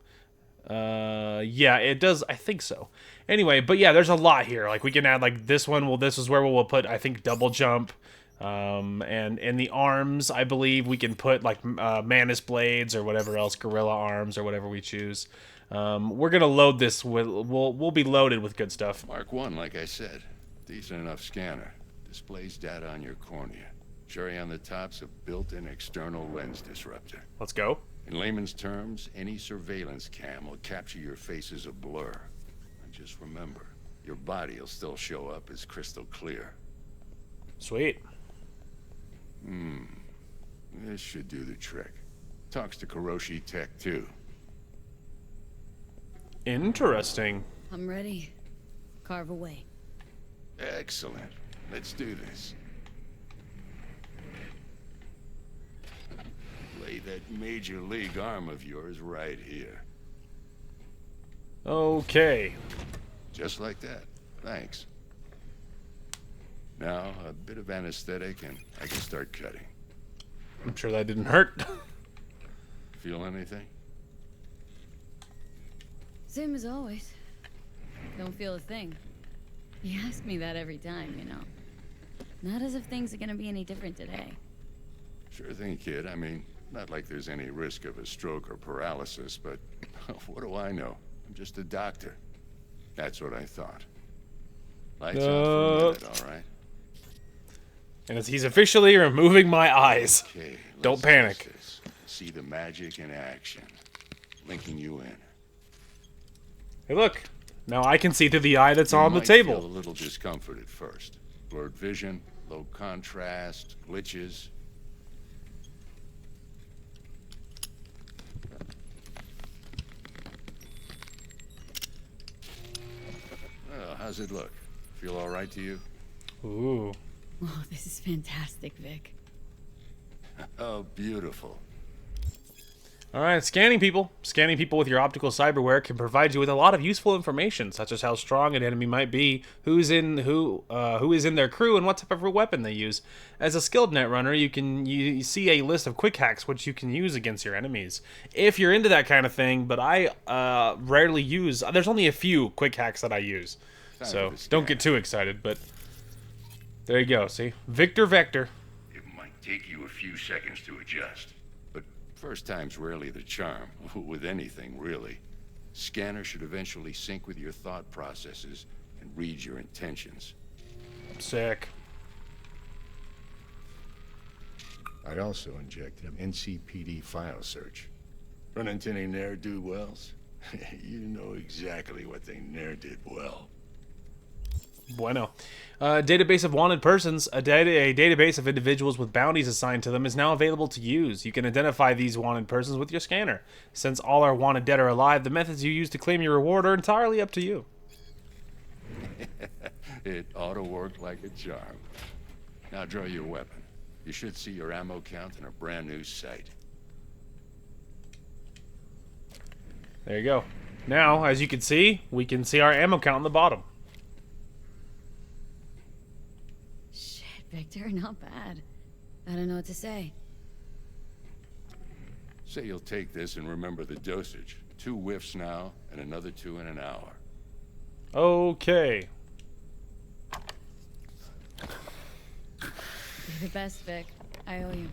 Yeah, it does. I think so. Anyway, but yeah, there's a lot here. Like, we can add, like, this one. Well, this is where we'll put, I think, double jump. And in the arms, I believe we can put, like, Manus blades or whatever else, gorilla arms or whatever we choose. We're gonna load this with, we'll be loaded with good stuff. Mark 1, like I said. Decent enough scanner. Displays data on your cornea. Cherry on the top's a built-in external lens disruptor. Let's go. In layman's terms, any surveillance cam will capture your face as a blur. And just remember, your body will still show up as crystal clear. Sweet. This should do the trick. Talks to Kuroshi Tech, too. Interesting. I'm ready. Carve away. Excellent. Let's do this. Lay that major league arm of yours right here. Okay. Just like that. Thanks. Now, a bit of anesthetic and I can start cutting. I'm sure that didn't hurt. Feel anything? Same as always. Don't feel a thing. You ask me that every time, you know. Not as if things are gonna be any different today. Sure thing, kid. I mean, not like there's any risk of a stroke or paralysis, but what do I know? I'm just a doctor. That's what I thought. Lights out for a minute, all right? And he's officially removing my eyes. Okay, don't panic. See the magic in action. Linking you in. Hey, look. Now I can see through the eye that's You on the might table. Feel a little discomfort at first. Blurred vision, low contrast, glitches. Well, how's it look? Feel all right to you? Ooh. Oh, this is fantastic, Vic. Oh, beautiful. Alright, scanning people. Scanning people with your optical cyberware can provide you with a lot of useful information, such as how strong an enemy might be, who is in their crew, and what type of weapon they use. As a skilled netrunner, you see a list of quick hacks which you can use against your enemies. If you're into that kind of thing, but I rarely use... There's only a few quick hacks that I use. So, don't get too excited, but... There you go, see? Victor Vector. It might take you a few seconds to adjust. But first time's rarely the charm, with anything, really. Scanner should eventually sync with your thought processes and read your intentions. Sick. I'd also injected an NCPD file search. Run into any ne'er-do-wells? You know exactly what they ne'er did well. Bueno. Database of wanted persons. A database of individuals with bounties assigned to them is now available to use. You can identify these wanted persons with your scanner. Since all are wanted dead or alive, the methods you use to claim your reward are entirely up to you. It ought to work like a charm. Now draw your weapon. You should see your ammo count in a brand new sight. There you go. Now, as you can see, we can see our ammo count on the bottom. Victor, not bad. I don't know what to say. Say you'll take this and remember the dosage. 2 whiffs now, and another 2 in an hour. Okay. You're the best, Vic. I owe you.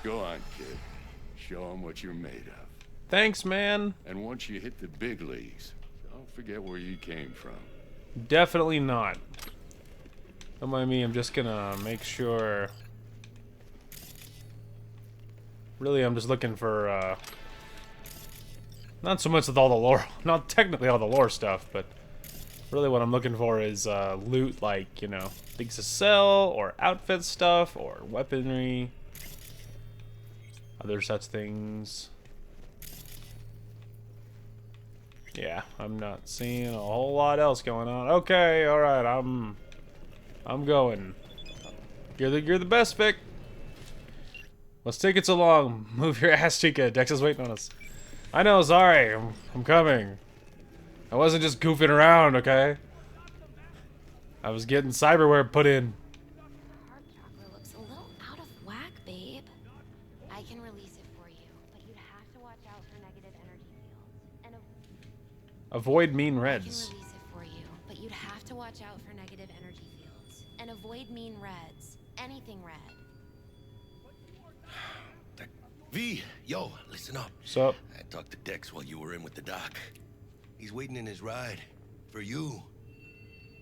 Go on, kid. Show them what you're made of. Thanks, man. And once you hit the big leagues, don't forget where you came from. Definitely not. Don't mind me, I'm just gonna make sure... Really, I'm just looking for, not so much with all the lore, not technically all the lore stuff, but really what I'm looking for is, loot, like, you know, things to sell, or outfit stuff, or weaponry. Other such things. Yeah, I'm not seeing a whole lot else going on. Okay, all right, I'm going. You're the best, Vic. What's taking so long? Move your ass, Chica. Dex is waiting on us. I know, sorry. I'm coming. I wasn't just goofing around, okay? I was getting cyberware put in. Heart chakra looks a little out of whack, babe. I can release it for you, but you'd have to watch out for negative energy fields. And Avoid mean I can reds. release it for you, but you'd have to watch out for negative energy fields. And avoid mean reds. Anything red. V, yo, listen up. What's up? I talked to Dex while you were in with the doc. He's waiting in his ride. For you.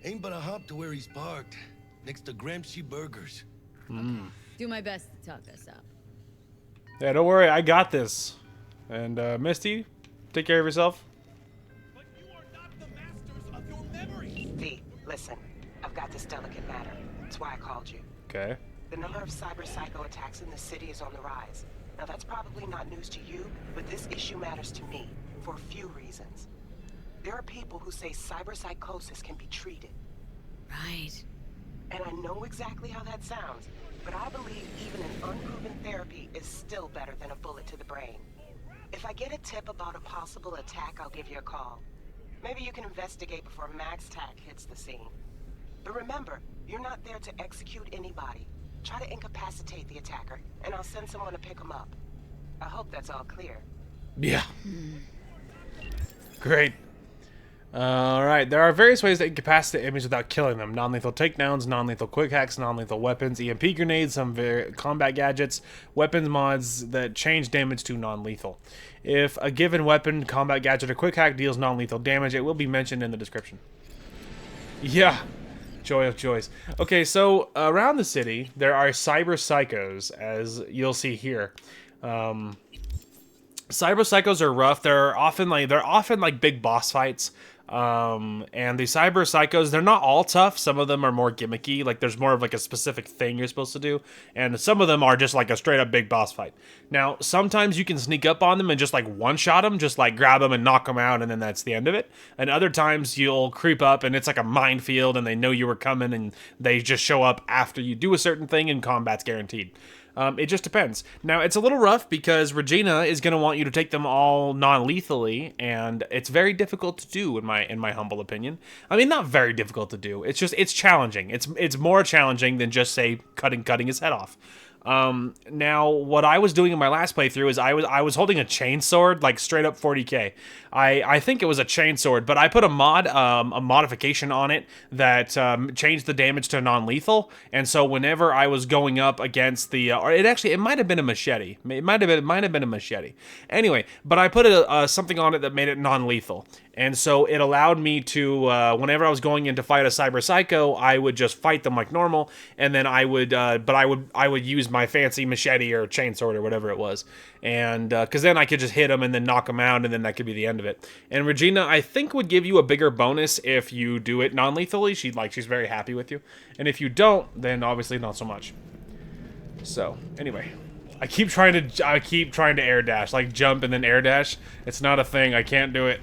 Ain't but a hop to where he's parked. Next to Gramsci Burgers. Do my best to talk us up. Yeah, don't worry. I got this. And, Misty, take care of yourself. V, listen. I've got this delicate matter. That's why I called you. Okay. The number of cyber psycho attacks in the city is on the rise. Now that's probably not news to you, but this issue matters to me for a few reasons. There are people who say cyber psychosis can be treated. Right. And I know exactly how that sounds, but I believe even an unproven therapy is still better than a bullet to the brain. If I get a tip about a possible attack, I'll give you a call. Maybe you can investigate before Max Tack hits the scene. But remember, you're not there to execute anybody. Try to incapacitate the attacker, and I'll send someone to pick him up. I hope that's all clear. Yeah. Great. Alright, there are various ways to incapacitate enemies without killing them. Non-lethal takedowns, non-lethal quick hacks, non-lethal weapons, EMP grenades, some combat gadgets, weapons mods that change damage to non-lethal. If a given weapon, combat gadget, or quick hack deals non-lethal damage, it will be mentioned in the description. Yeah. Joy of joys. Okay, so around the city, there are cyber psychos, as you'll see here. Cyber psychos are rough. They're often like big boss fights. And the cyber psychos, they're not all tough. Some of them are more gimmicky. Like there's more of like a specific thing you're supposed to do. And some of them are just like a straight up big boss fight. Now, sometimes you can sneak up on them and just like one shot them, just like grab them and knock them out. And then that's the end of it. And other times you'll creep up and it's like a minefield and they know you were coming and they just show up after you do a certain thing and combat's guaranteed. It just depends. Now, it's a little rough because Regina is going to want you to take them all non-lethally, and it's very difficult to do, in my humble opinion. I mean, not very difficult to do. It's challenging. It's more challenging than just, say, cutting his head off. Now, what I was doing in my last playthrough is I was holding a chainsword, like straight up 40k. I think it was a chainsword, but I put a modification on it that changed the damage to non-lethal, and so whenever I was going up against the, it might have been a machete. It might have been a machete. Anyway, but I put something on it that made it non-lethal. And so it allowed me to, whenever I was going in to fight a cyber psycho, I would just fight them like normal, and then I would use my fancy machete or chainsword or whatever it was, and because then I could just hit them and then knock them out, and then that could be the end of it. And Regina, I think, would give you a bigger bonus if you do it non-lethally. She's very happy with you, and if you don't, then obviously not so much. So anyway. I keep trying to air dash, like jump and then air dash. It's not a thing. I can't do it.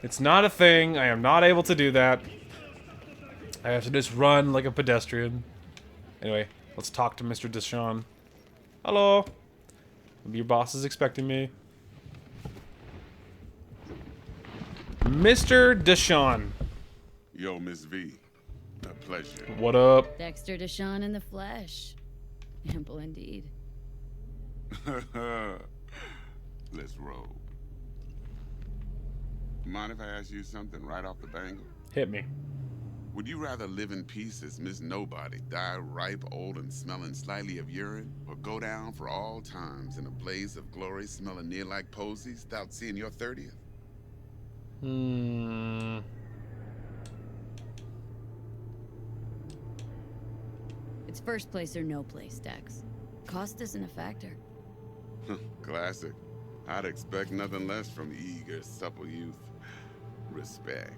It's not a thing. I am not able to do that. I have to just run like a pedestrian. Anyway, let's talk to Mr. DeShawn. Hello. Your boss is expecting me. Mr. DeShawn. Yo, Miss V. A pleasure. What up? Dexter DeShawn in the flesh. Ample indeed. Let's roll. Mind if I ask you something right off the bangle? Hit me. Would you rather live in peace as Miss Nobody, die ripe, old, and smelling slightly of urine, or go down for all times in a blaze of glory, smelling near like posies, without seeing your 30th? It's first place or no place, Dex. Cost isn't a factor. Classic. I'd expect nothing less from eager, supple youth. Respect.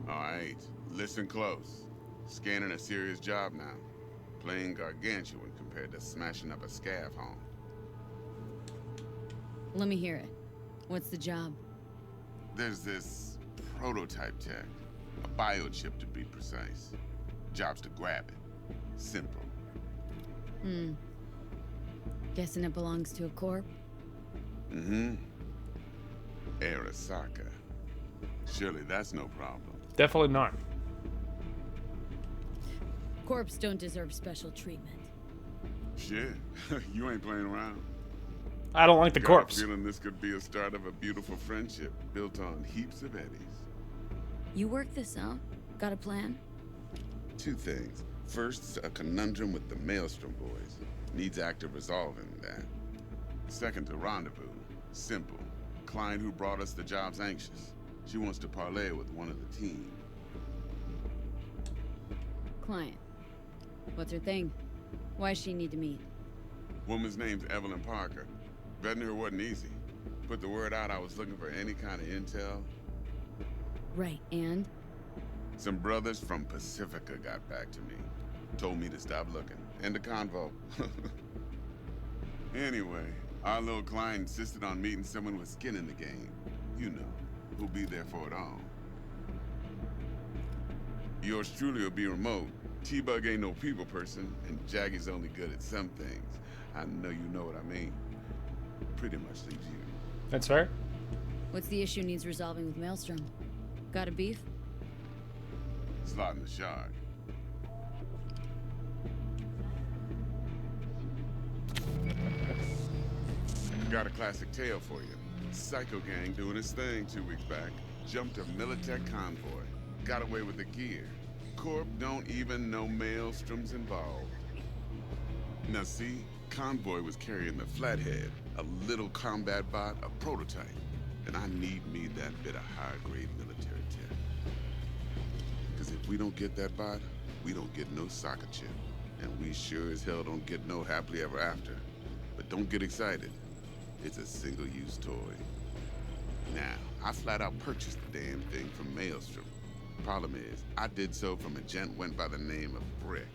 All right, listen close. Scanning a serious job now. Playing gargantuan compared to smashing up a scav home. Let me hear it. What's the job? There's this prototype tech. A biochip to be precise. Job's to grab it. Simple. Guessing it belongs to a corp? Mm-hmm. Arasaka. Surely that's no problem. Definitely not. Corps don't deserve special treatment. Shit, you ain't playing around. I don't like the Got a corpse. feeling this could be a start of a beautiful friendship built on heaps of eddies. You work this out? Got a plan? Two things. First, a conundrum with the Maelstrom boys. Needs active resolving that. Second, a rendezvous. Simple. Client who brought us the job's anxious. She wants to parlay with one of the team. Client. What's her thing? Why she need to meet? Woman's name's Evelyn Parker. Vetting her wasn't easy. Put the word out I was looking for any kind of intel. Right, and? Some brothers from Pacifica got back to me. Told me to stop looking. End of convo. Anyway, our little client insisted on meeting someone with skin in the game. You know, who'll be there for it all. Yours truly will be remote. T-Bug ain't no people person, and Jaggy's only good at some things. I know you know what I mean. Pretty much leaves you. That's fair. What's the issue needs resolving with Maelstrom? Got a beef? Slot in the shard. Got a classic tale for you. Psycho gang doing his thing 2 weeks back. Jumped a Militech convoy. Got away with the gear. Corp don't even know Maelstrom's involved. Now see, convoy was carrying the Flathead, a little combat bot, a prototype. And I need me that bit of high-grade military tech. Because if we don't get that bot, we don't get no soccer chip. And we sure as hell don't get no happily ever after. But don't get excited. It's a single-use toy. Now, I flat out purchased the damn thing from Maelstrom. Problem is, I did so from a gent went by the name of Brick.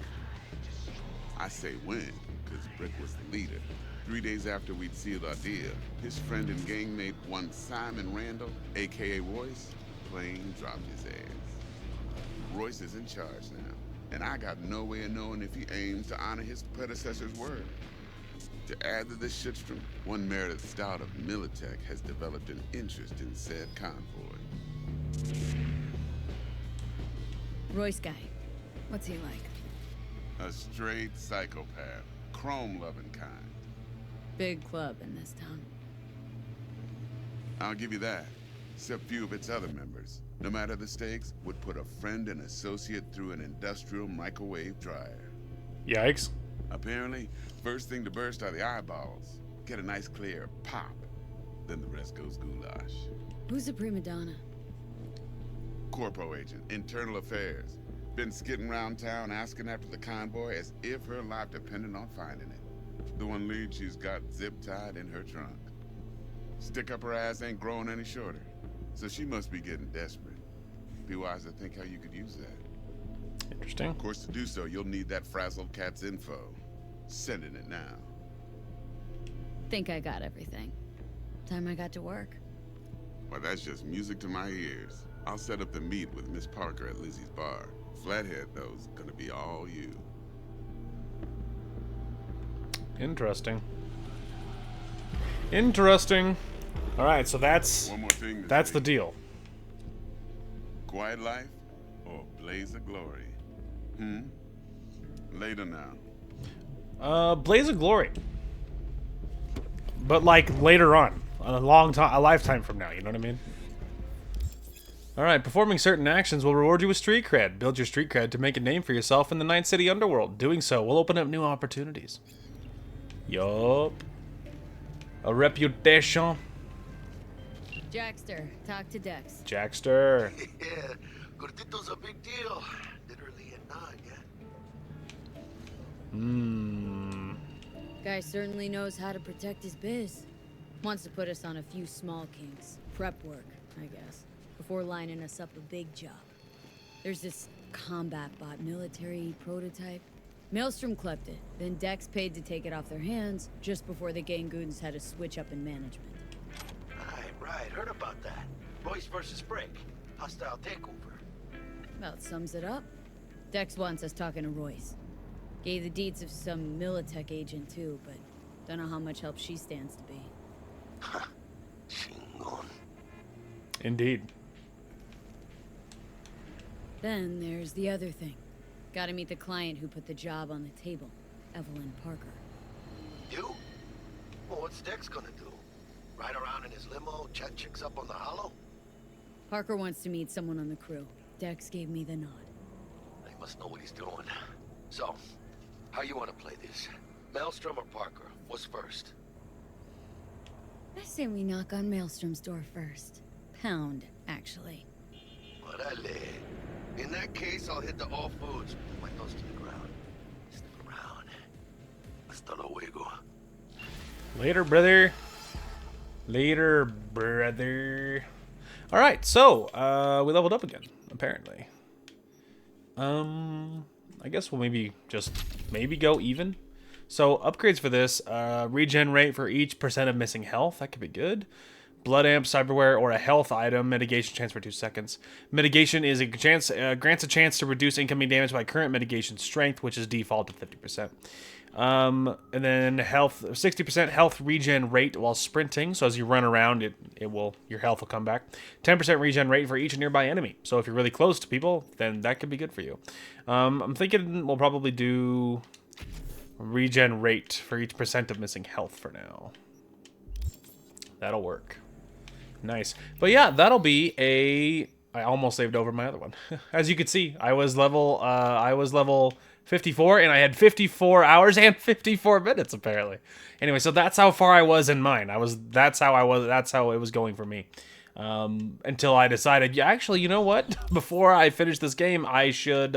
I say when, because Brick was the leader. 3 days after we'd sealed our deal, his friend and gangmate, one Simon Randall, aka Royce, plain dropped his ass. Royce is in charge now, and I got no way of knowing if he aims to honor his predecessor's word. To add to this shitstrom, one Meredith Stout of Militech has developed an interest in said convoy. Royce guy. What's he like? A straight psychopath, chrome-loving kind. Big club in this town. I'll give you that. Except few of its other members, no matter the stakes, would put a friend and associate through an industrial microwave dryer. Yikes. Apparently, first thing to burst are the eyeballs. Get a nice clear pop. Then the rest goes goulash. Who's the prima donna? Corpo agent, internal affairs. Been skidding around town asking after the convoy as if her life depended on finding it. The one lead she's got zip-tied in her trunk. Stick up her ass ain't growing any shorter. So she must be getting desperate. Be wise to think how you could use that. Interesting. Of course, to do so, you'll need that frazzled cat's info. Sending it now. Think I got everything. Time I got to work. Well, that's just music to my ears. I'll set up the meet with Miss Parker at Lizzie's bar. Flathead, though, is gonna be all you. Interesting. Interesting. All right, so that's One more thing. that's the deal. Quiet life or blaze of glory? Later now. Blaze of Glory. But like later on, a long time, a lifetime from now. You know what I mean? All right, performing certain actions will reward you with street cred. Build your street cred to make a name for yourself in the Night City underworld. Doing so will open up new opportunities. Yup. A reputation. Jackster, talk to Dex. Jackster. Yeah, Gordito's a big deal. Literally and not, yeah? Guy certainly knows how to protect his biz. Wants to put us on a few small kinks. Prep work, I guess. Before lining us up a big job. There's this combat bot military prototype. Maelstrom clept it, then Dex paid to take it off their hands just before the Gangoons had a switch up in management. Right, heard about that. Royce versus Brick. Hostile takeover. About sums it up. Dex wants us talking to Royce. Gave the deeds of some Militech agent too, but don't know how much help she stands to be. Indeed. Then there's the other thing. Gotta meet the client who put the job on the table, Evelyn Parker. You? Well, what's Dex gonna do? Ride around in his limo, chat chicks up on the hollow? Parker wants to meet someone on the crew. Dex gave me the nod. He must know what he's doing. So, how you want to play this? Maelstrom or Parker? What's first? I say we knock on Maelstrom's door first. Pound, actually. Orale. In that case, I'll hit the all foods. My nose to the ground. Stick around. Hasta luego. Later, brother. Later, brother. All right, so we leveled up again, apparently. I guess we'll maybe go even. So upgrades for this, regen rate for each % of missing health. That could be good. Blood amp, cyberware, or a health item. Mitigation chance for 2 seconds. Mitigation is a chance grants a chance to reduce incoming damage by current mitigation strength, which is default at 50%. And then health, 60% health regen rate while sprinting. So as you run around, your health will come back. 10% regen rate for each nearby enemy. So if you're really close to people, then that could be good for you. I'm thinking we'll probably do regen rate for each % of missing health for now. That'll work. Nice. But yeah, that'll be I almost saved over my other one. As you can see, I was level 54 and I had 54 hours and 54 minutes apparently. Anyway, so that's how far I was in mine. That's how it was going for me. Until I decided, yeah, actually, you know what? Before I finish this game, I should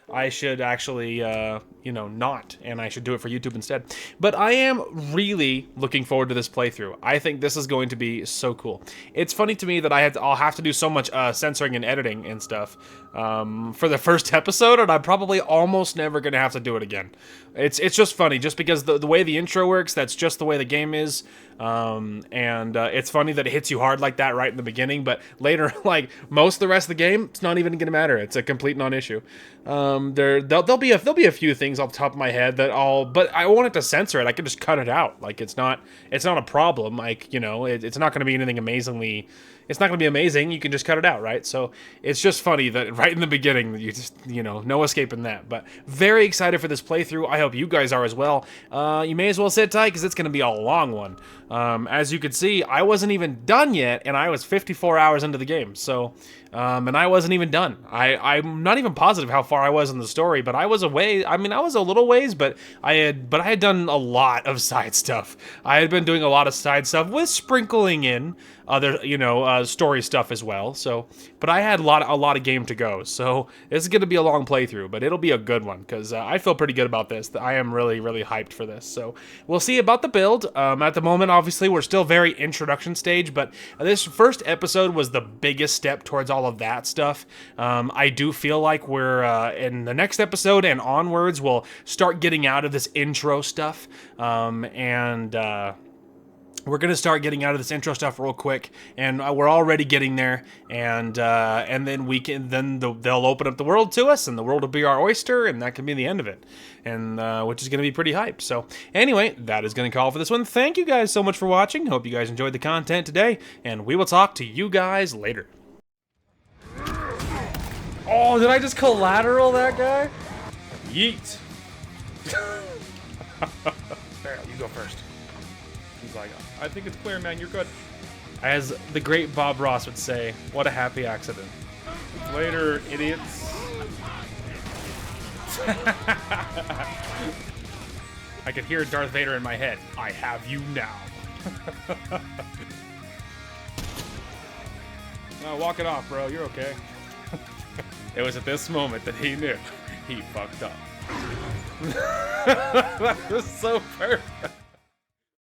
actually, not, and I should do it for YouTube instead. But I am really looking forward to this playthrough. I think this is going to be so cool. It's funny to me that I'll have to do so much censoring and editing and stuff for the first episode, and I'm probably almost never going to have to do it again. It's just funny, just because the way the intro works, that's just the way the game is. It's funny that it hits you hard like that right in the beginning, but later, like most of the rest of the game, it's not even gonna matter. It's a complete non-issue. There'll be a few things off the top of my head but I wanted to censor it. I could just cut it out. Like it's not a problem. Like, it's not gonna be anything amazingly. It's not going to be amazing. You can just cut it out, right? So it's just funny that right in the beginning, you just, no escaping that. But very excited for this playthrough. I hope you guys are as well. You may as well sit tight because it's going to be a long one. As you can see, I wasn't even done yet, and I was 54 hours into the game. So, and I wasn't even done. I'm not even positive how far I was in the story, but I was away. I mean, I was a little ways, but I had done a lot of side stuff. I had been doing a lot of side stuff with sprinkling in other, story stuff as well. So, but I had a lot of game to go. So this is going to be a long playthrough, but it'll be a good one because I feel pretty good about this. I am really, really hyped for this. So we'll see about the build. At the moment, obviously, we're still very introduction stage, but this first episode was the biggest step towards all of that stuff. I do feel like we're in the next episode and onwards, we'll start getting out of this intro stuff. We're gonna start getting out of this intro stuff real quick, and we're already getting there. And then they'll open up the world to us, and the world will be our oyster, and that can be the end of it. And which is gonna be pretty hyped. So anyway, that is gonna call for this one. Thank you guys so much for watching. Hope you guys enjoyed the content today, and we will talk to you guys later. Oh, did I just collateral that guy? Yeet. There, you go first. He's like, I think it's clear, man. You're good. As the great Bob Ross would say, what a happy accident. Later, idiots. I could hear Darth Vader in my head. I have you now. No, walk it off, bro. You're okay. It was at this moment that he knew he fucked up. That was so perfect.